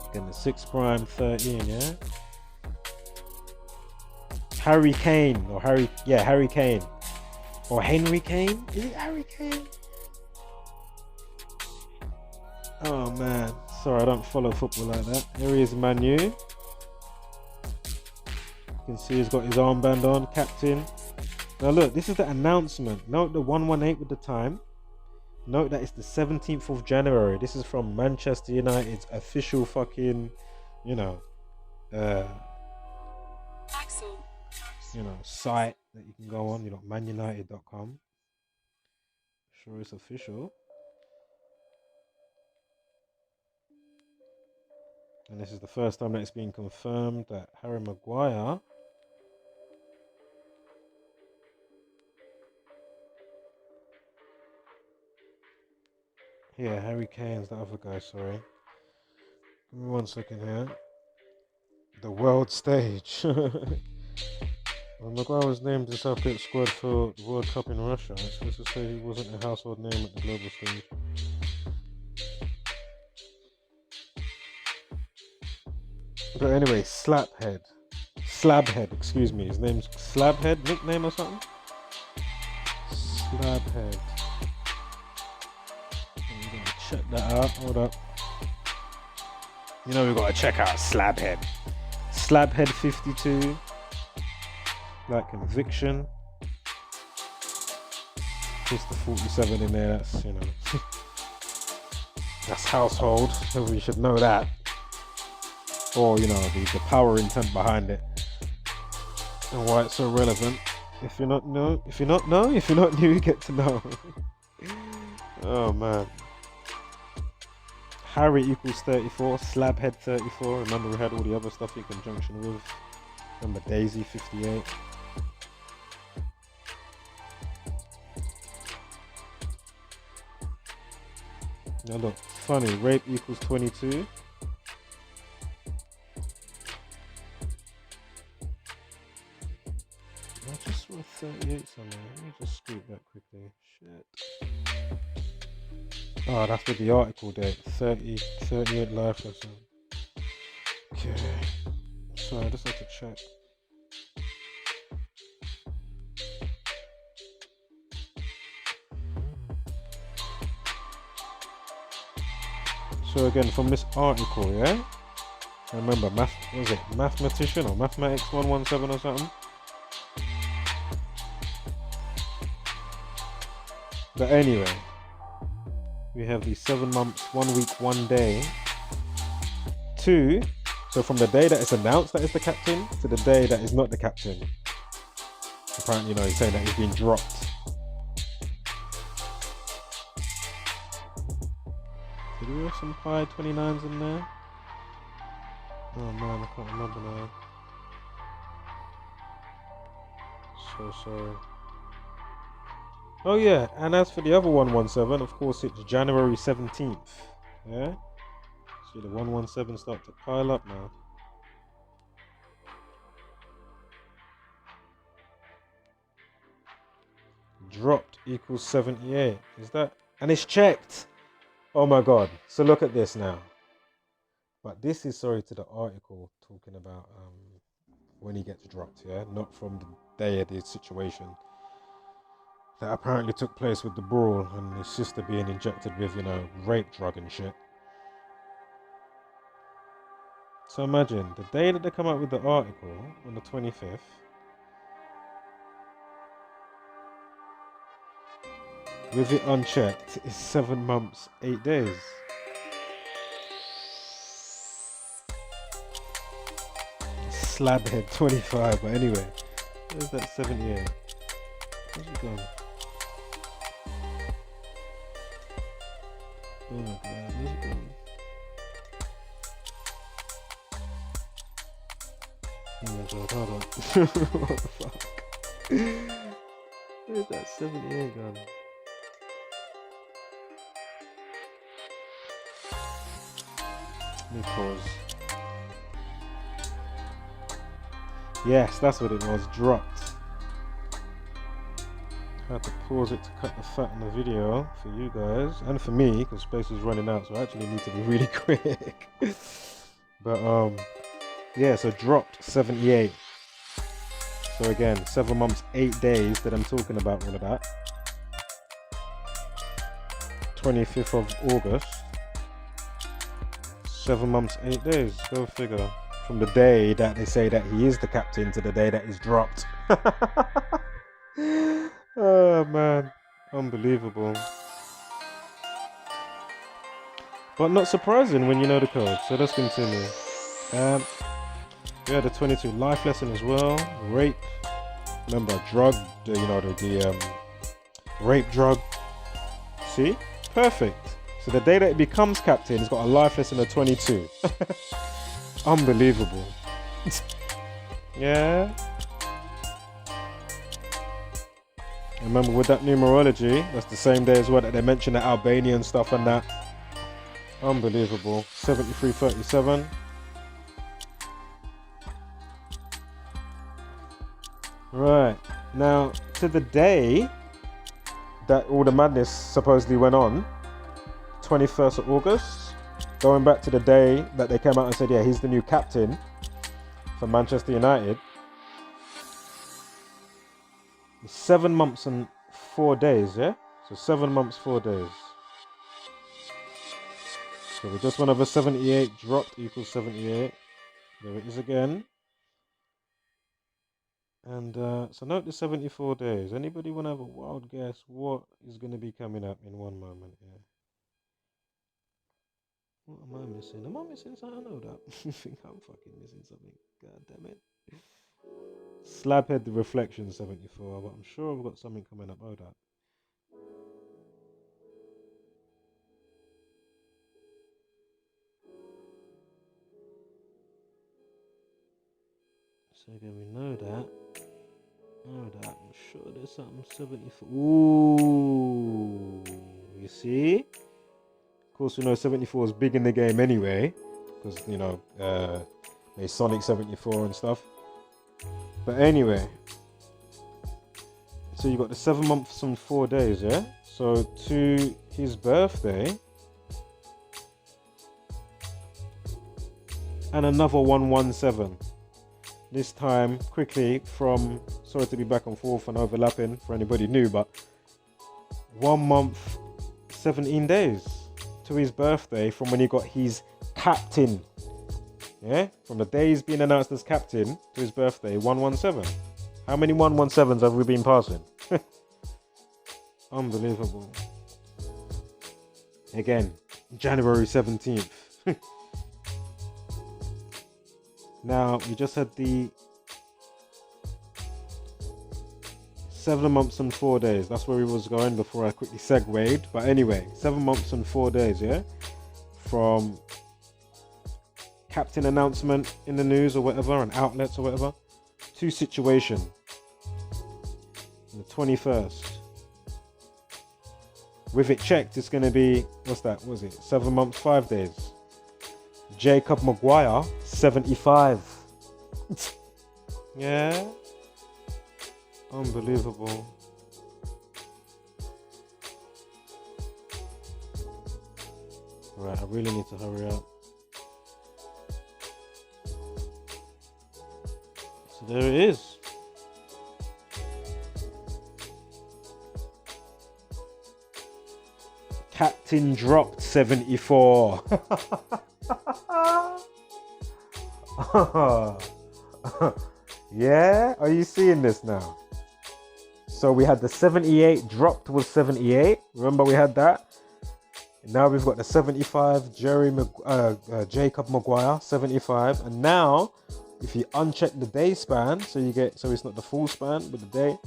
Again, the 6 prime 13, yeah. Harry Kane or Harry Kane or Henry Kane. Is it Harry Kane? Oh man, sorry, I don't follow football like that. Here he is, Man U. You can see he's got his armband on, captain. Now look, this is the announcement. Note the 118 with the time. Note that it's the 17th of January. This is from Manchester United's official fucking, you know, site that you can go on, manunited.com. Sure it's official. And this is the first time that it's been confirmed that Harry Maguire Harry Kane's the other guy, sorry. Give me 1 second here. The world stage. Well, Maguire was named the South African squad for the World Cup in Russia. It's supposed to say he wasn't a household name at the global stage. But anyway, Slabhead, excuse me. His name's Slabhead, nickname or something? Slabhead. We're gonna check that out. Hold up. You know we gotta check out Slabhead. Slabhead 52. Like conviction. Just the 47 in there, that's, you know, that's household, so we should know that. Or, you know, the power intent behind it and why it's so relevant. If you're not new, you get to know. Oh man. Harry equals 34, Slabhead 34. Remember we had all the other stuff in conjunction with. Remember Daisy 58. Now look, funny, rape equals 22. I just saw 38 somewhere. Let me just scoot that quickly. Shit. Oh, that's with the article date. 38 life lesson. Okay. Sorry, I just had to check. So again, from this article, yeah? Remember, mathematician or mathematics 117 or something? But anyway, we have the 7 months, 1 week, 1 day. 2, so from the day that it's announced that it's the captain to the day that is not the captain. Apparently, you know, he's saying that he's been dropped. Did we have some high 29s in there? Oh man, I can't remember now. So sorry. Oh yeah, and as for the other 117, of course it's January 17th. Yeah? See the 117 start to pile up now. Dropped equals 78. Is that? And it's checked! Oh my god. So look at this now. But this is, sorry, to the article talking about when he gets dropped, yeah? Not from the day of the situation that apparently took place with the brawl and his sister being injected with, you know, rape drug and shit. So imagine, the day that they come out with the article, on the 25th, with it unchecked, is 7 months, 8 days. Slabhead 25, but anyway, where's that 78? Where's it gone? Oh my god, where's it gone? Oh my god, hold on. What the fuck? Where's that 78 gone? Let me pause. Yes, that's what it was, dropped. I had to pause it to cut the fat in the video for you guys and for me because space is running out, so I actually need to be really quick. But yeah, so dropped 78. So again, 7 months, 8 days that I'm talking about all of that. 25th of August. 7 months, 8 days. Go figure. From the day that they say that he is the captain to the day that he's dropped. Oh man, unbelievable. But not surprising when you know the code. So let's continue. Yeah, the 22 life lesson as well. Rape. Remember, drug. You know the rape drug. See, perfect. So the day that he becomes captain, he's got a life lesson of 22. Unbelievable. Yeah. Remember with that numerology, that's the same day as well that they mentioned the Albanian stuff and that. Unbelievable. 7337. Right. Now, to the day that all the madness supposedly went on, 21st of August, going back to the day that they came out and said, yeah, he's the new captain for Manchester United. 7 months and 4 days, yeah? So 7 months, 4 days. So we just went over 78, dropped equals 78. There it is again. And so note the 74 days. Anybody want to have a wild guess what is going to be coming up in one moment here? What am I missing? Am I missing something? I know that. I think I'm fucking missing something. God damn it. Slabhead the Reflection 74, but I'm sure I've got something coming up. Oh, that. So again, we know that. Know that. I'm sure there's something 74. Ooh, you see? Of course, we know 74 is big in the game anyway, because you know, Masonic 74 and stuff. But anyway, so you got the 7 months and 4 days, yeah? So to his birthday, and another 117. This time, quickly, from, sorry to be back and forth and overlapping for anybody new, but 1 month, 17 days to his birthday from when he got his captain. Yeah? From the day he's been announced as captain to his birthday, 117. How many 117s have we been passing? Unbelievable. Again, January 17th. Now, we just had the 7 months and 4 days. That's where we was going before I quickly segued. But anyway, 7 months and 4 days, yeah? From captain announcement in the news or whatever, and outlets or whatever, to situation. The 21st. With it checked, it's going to be, what's that? What was it? 7 months, 5 days. Jacob Maguire, 75. Yeah. Unbelievable. Right, I really need to hurry up. So there it is. Captain dropped 74. Yeah, are you seeing this now? So we had the 78 dropped was 78. Remember we had that? And now we've got the 75 Jacob Maguire 75, and now if you uncheck the day span, so it's not the full span but the day,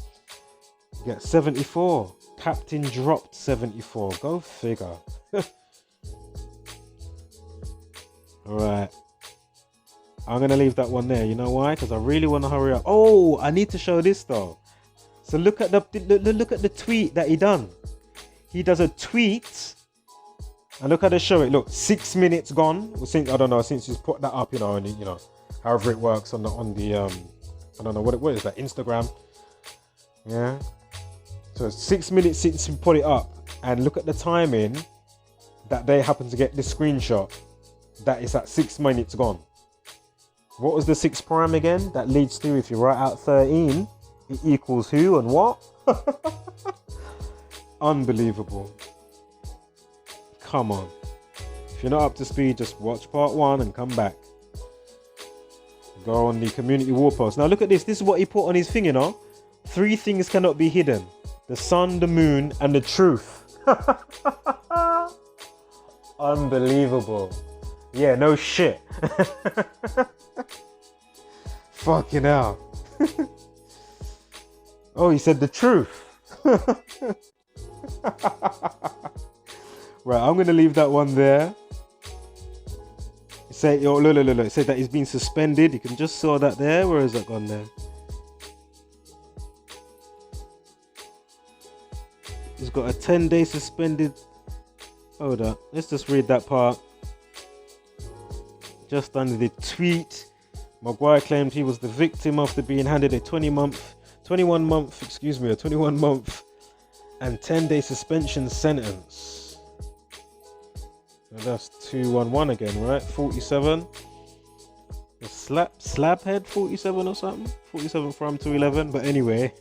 you get 74. Captain dropped 74. Go figure. Alright, I'm gonna leave that one there. You know why? Because I really want to hurry up. Oh, I need to show this though. So look at the tweet that he done. He does a tweet, and look how they show it. Look, 6 minutes gone. Since I don't know, since he's put that up, you know, and you know, however it works on the I don't know what is that, Instagram. Yeah. So 6 minutes since he put it up, and look at the timing that they happen to get this screenshot. That is at 6 minutes gone. What was the 6 prime again? That leads to, if you write out 13, it equals who and what? Unbelievable. Come on. If you're not up to speed, just watch part 1 and come back. Go on the community war post. Now look at this. This is what he put on his thing, you know. 3 things cannot be hidden: the sun, the moon, and the truth. Unbelievable. Yeah, no shit. Fucking hell. Oh, he said the truth. Right, I'm going to leave that one there. Say, oh, look. It said that he's been suspended. You can just saw that there. Where is that gone there? He's got a 10-day suspended. Hold up. Let's just read that part. Just under the tweet, Maguire claimed he was the victim after being handed a 20-month 21-month, excuse me, a 21-month and 10-day suspension sentence. So that's 211 again, right? 47. Slab head 47 or something. 47 from 211. But anyway,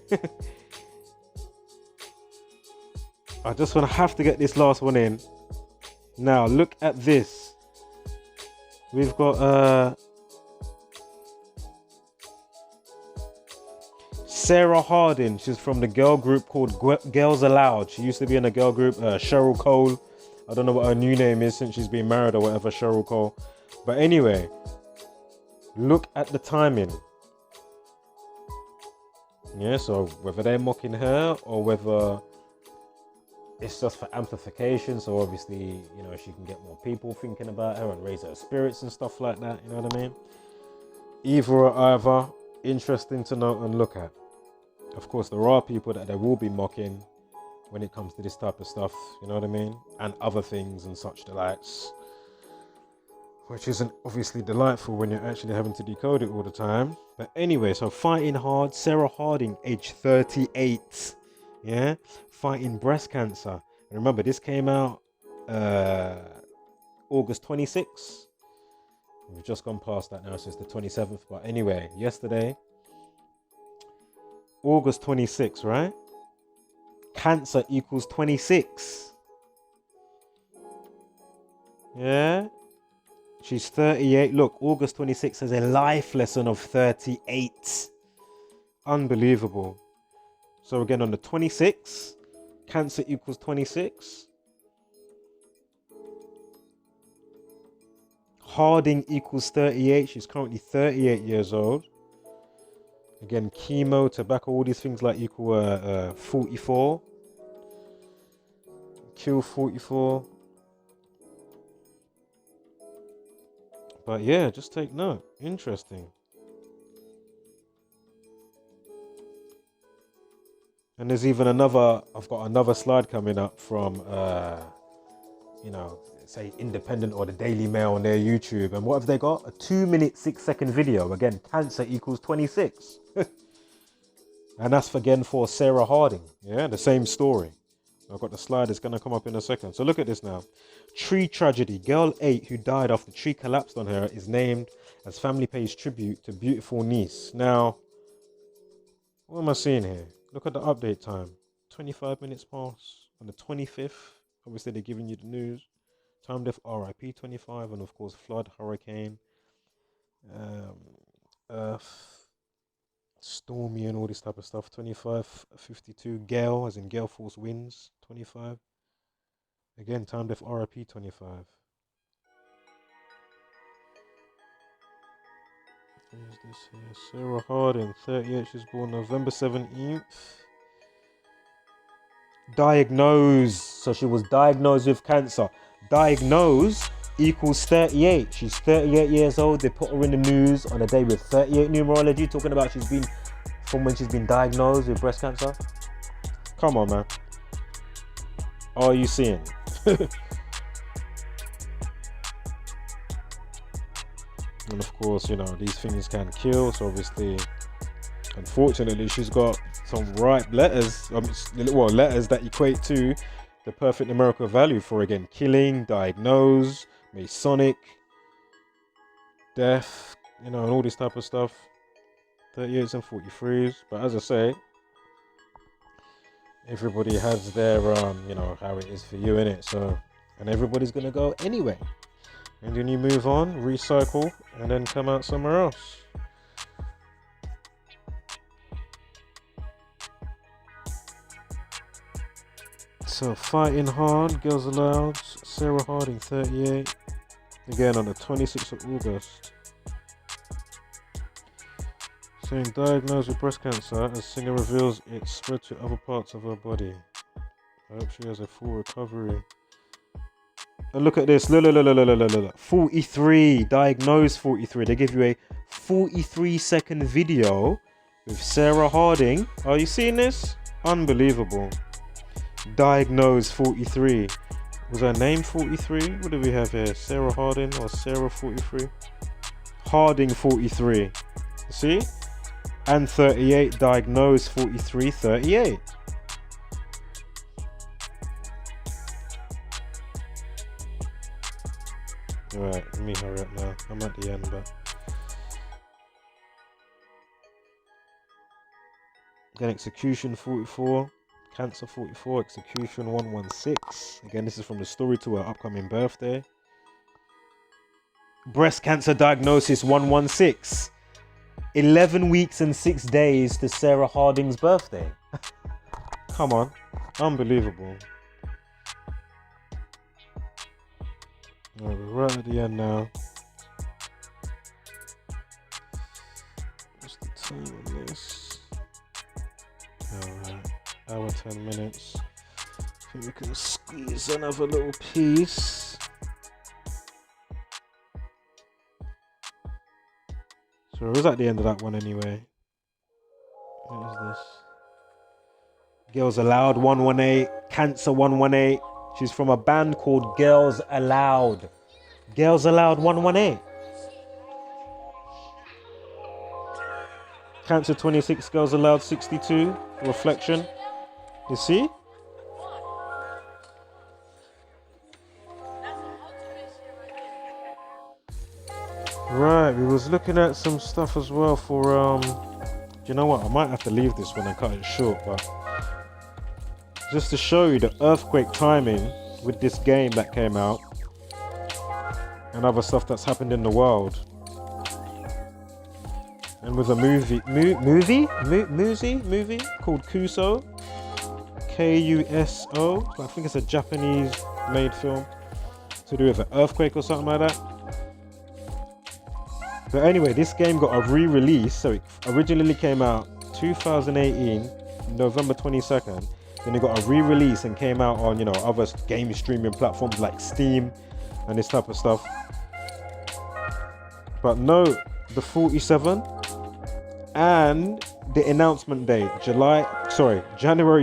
I just want to have to get this last one in. Now look at this. We've got Sarah Harding. She's from the girl group called Girls Aloud. She used to be in a girl group. Cheryl Cole. I don't know what her new name is since she's been married or whatever. Cheryl Cole. But anyway, look at the timing. Yeah, so whether they're mocking her or whether it's just for amplification, so obviously, you know, she can get more people thinking about her and raise her spirits and stuff like that, you know what I mean? Either or either, interesting to note and look at. Of course, there are people that they will be mocking when it comes to this type of stuff, you know what I mean? And other things and such delights, which isn't obviously delightful when you're actually having to decode it all the time. But anyway, so fighting hard, Sarah Harding, age 38, yeah? Fighting breast cancer. And remember, this came out August 26th. We've just gone past that now, so it's the 27th. But anyway, yesterday, August 26th, right? Cancer equals 26. Yeah? She's 38. Look, August 26th has a life lesson of 38. Unbelievable. So again, on the 26th, cancer equals 26. Harding equals 38. She's currently 38 years old. Again, chemo, tobacco, all these things like equal 44. Kill 44. But yeah, just take note. Interesting. And there's even another, I've got another slide coming up from, you know, say Independent or the Daily Mail on their YouTube. And what have they got? A 2-minute, 6-second video. Again, cancer equals 26. And that's again for Sarah Harding. Yeah, the same story. I've got the slide, it's going to come up in a second. So look at this now. Tree tragedy. Girl 8 who died after tree collapsed on her is named as family pays tribute to beautiful niece. Now, what am I seeing here? Look at the update time. 25 minutes past on the 25th. Obviously, they're giving you the news. Time death RIP 25. And of course, flood, hurricane, earth, stormy and all this type of stuff. 25, 52. Gale, as in gale force winds. 25. Again, time death RIP 25. Where's this here? Sarah Harding, 38. She's born November 17th. Diagnosed. So she was diagnosed with cancer. Diagnosed equals 38. She's 38 years old. They put her in the news on a day with 38 numerology, talking about she's been from when she's been diagnosed with breast cancer. Come on, man. Are you seeing? And of course, you know, these things can kill. So obviously, unfortunately, she's got some right letters, well, letters that equate to the perfect numerical value for, again, killing, diagnose, Masonic, death, you know, and all this type of stuff. 38s and 43s. But as I say, everybody has their, you know, how it is for you, innit? So, and everybody's going to go anyway. And then you move on, recycle, and then come out somewhere else. So, fighting hard, Girls Aloud, Sarah Harding, 38. Again, on the 26th of August. Saying diagnosed with breast cancer as singer reveals it spread to other parts of her body. I hope she has a full recovery. And look at this. Look. 43. Diagnosed 43. They give you a 43-second video with Sarah Harding. Are you seeing this? Unbelievable. Diagnosed 43. Was her name 43? What do we have here? Sarah Harding or Sarah 43? Harding 43. See? And 38 diagnosed, 43, 38. Alright, let me hurry up now. I'm at the end, but again, execution 44, cancer 44, execution 116. Again, this is from the story to her upcoming birthday. Breast cancer diagnosis 116. 11 weeks and 6 days to Sarah Harding's birthday. Come on, unbelievable. Alright, we're right at the end now. What's the time on this? Alright, hour 10 minutes. I think we can squeeze another little piece. So it was at the end of that one anyway. What is this? Girls Aloud 118, Cancer 118. She's from a band called Girls Aloud. Girls Aloud 118. Cancer 26, Girls Aloud 62. Reflection. You see? Right, we was looking at some stuff as well for you know what, I might have to leave this one and cut it short, but just to show you the earthquake timing with this game that came out and other stuff that's happened in the world. And with a movie called Kuso, Kuso. I think it's a Japanese made film to do with an earthquake or something like that. But anyway, this game got a re-release. So it originally came out 2018, November 22nd. Then it got a re-release and came out on, you know, other game streaming platforms like Steam and this type of stuff. But note the 47 and the announcement date, January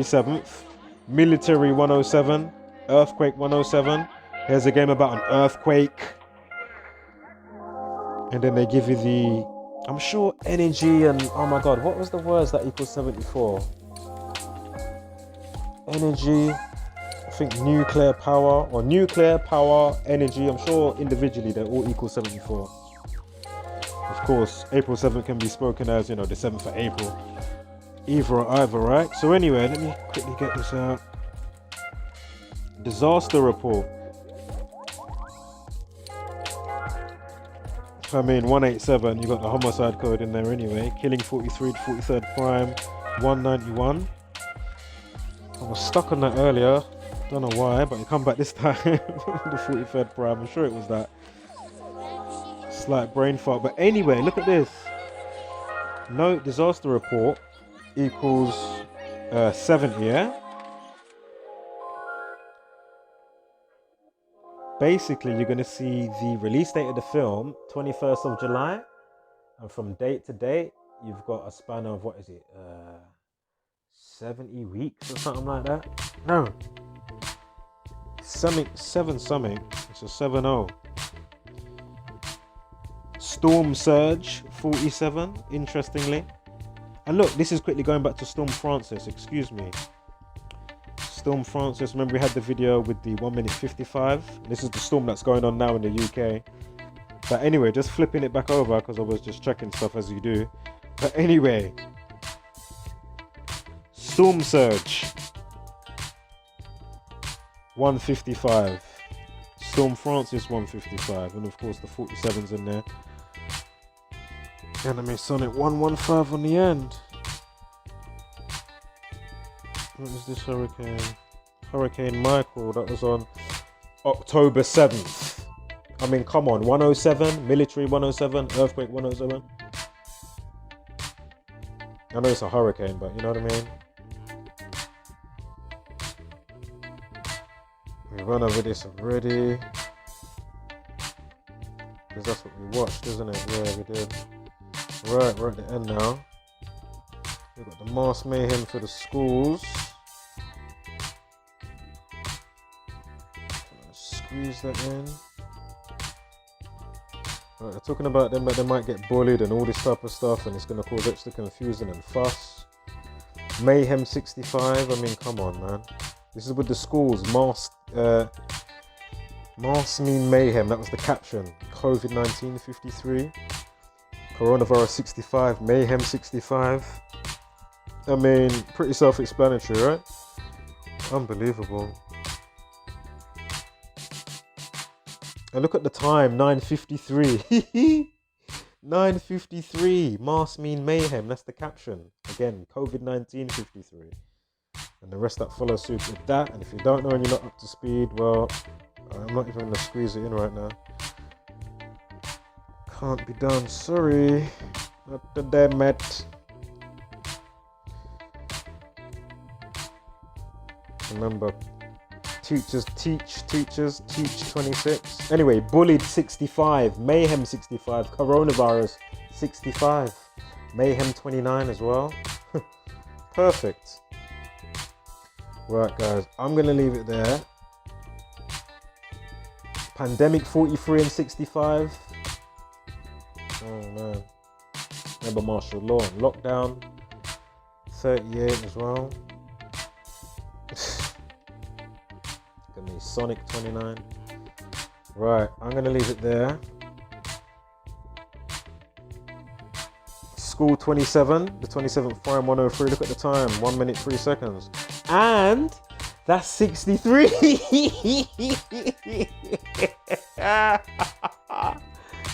7th, Military 107, Earthquake 107. Here's a game about an earthquake. And then they give you the, I'm sure, energy and, oh my god, what was the words that equals 74? Energy, I think nuclear power, energy. I'm sure individually they all equal 74. Of course, April 7th can be spoken as, you know, the 7th of April. Either or either, right? So anyway, let me quickly get this out. Disaster report. I mean, 187, you got the homicide code in there anyway. Killing 43 to 43rd prime, 191. I was stuck on that earlier. Don't know why, but it come back this time. The 43rd prime, I'm sure it was that. Slight brain fart. But anyway, look at this. No disaster report equals 70, yeah? Basically, you're going to see the release date of the film, 21st of July. And from date to date, you've got a span of, what is it? 70 weeks or something like that? No. Seven something. It's a 7-0. Storm Surge, 47, interestingly. And look, this is quickly going back to Storm Francis, excuse me. Storm Francis, remember we had the video with the 1 minute 55? This is the storm that's going on now in the UK. But anyway, just flipping it back over because I was just checking stuff as you do. But anyway, Storm Surge, 155. Storm Francis, 155. And of course the 47's in there. Enemy Sonic 115 on the end. What is this hurricane? Hurricane Michael, that was on October 7th. I mean, come on, 107, Military 107, Earthquake 107. I know it's a hurricane, but you know what I mean? We run over this already. Because that's what we watched, isn't it? Yeah, we did. Right, we're at the end now. We've got the mass mayhem for the schools. Squeeze that in. They're talking about them that they might get bullied and all this type of stuff, and it's going to cause extra confusion and fuss. Mayhem 65. I mean, come on, man. This is with the schools. Masks mean mayhem. That was the caption. COVID-19 53. Coronavirus 65. Mayhem 65. I mean, pretty self-explanatory, right? Unbelievable. And look at the time, 9:53. 9:53. Masks mean mayhem. That's the caption. Again, COVID-19 53. And the rest that follow suit with that. And if you don't know and you're not up to speed, well, I'm not even going to squeeze it in right now. Can't be done. Sorry. Not today, mate. Remember, teachers teach 26. Anyway, bullied 65, mayhem 65, coronavirus 65, mayhem 29 as well. Perfect. Right, guys, I'm gonna leave it there. Pandemic 43 and 65. Oh man. Remember martial law and lockdown 38 as well. Gonna be Sonic 29. Right, I'm gonna leave it there. School 27, the 27th Prime 103. Look at the time, 1 minute 3 seconds, and that's 63.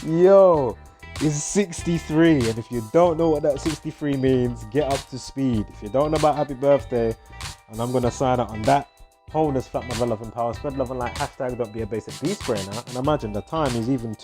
Yo, it's 63, and if you don't know what that 63 means, get up to speed. If you don't know about happy birthday, and I'm gonna sign out on that. Wholeness, flat, my relevant power, spread love and light, hashtag don't be a basic beast brainer. And imagine the time is even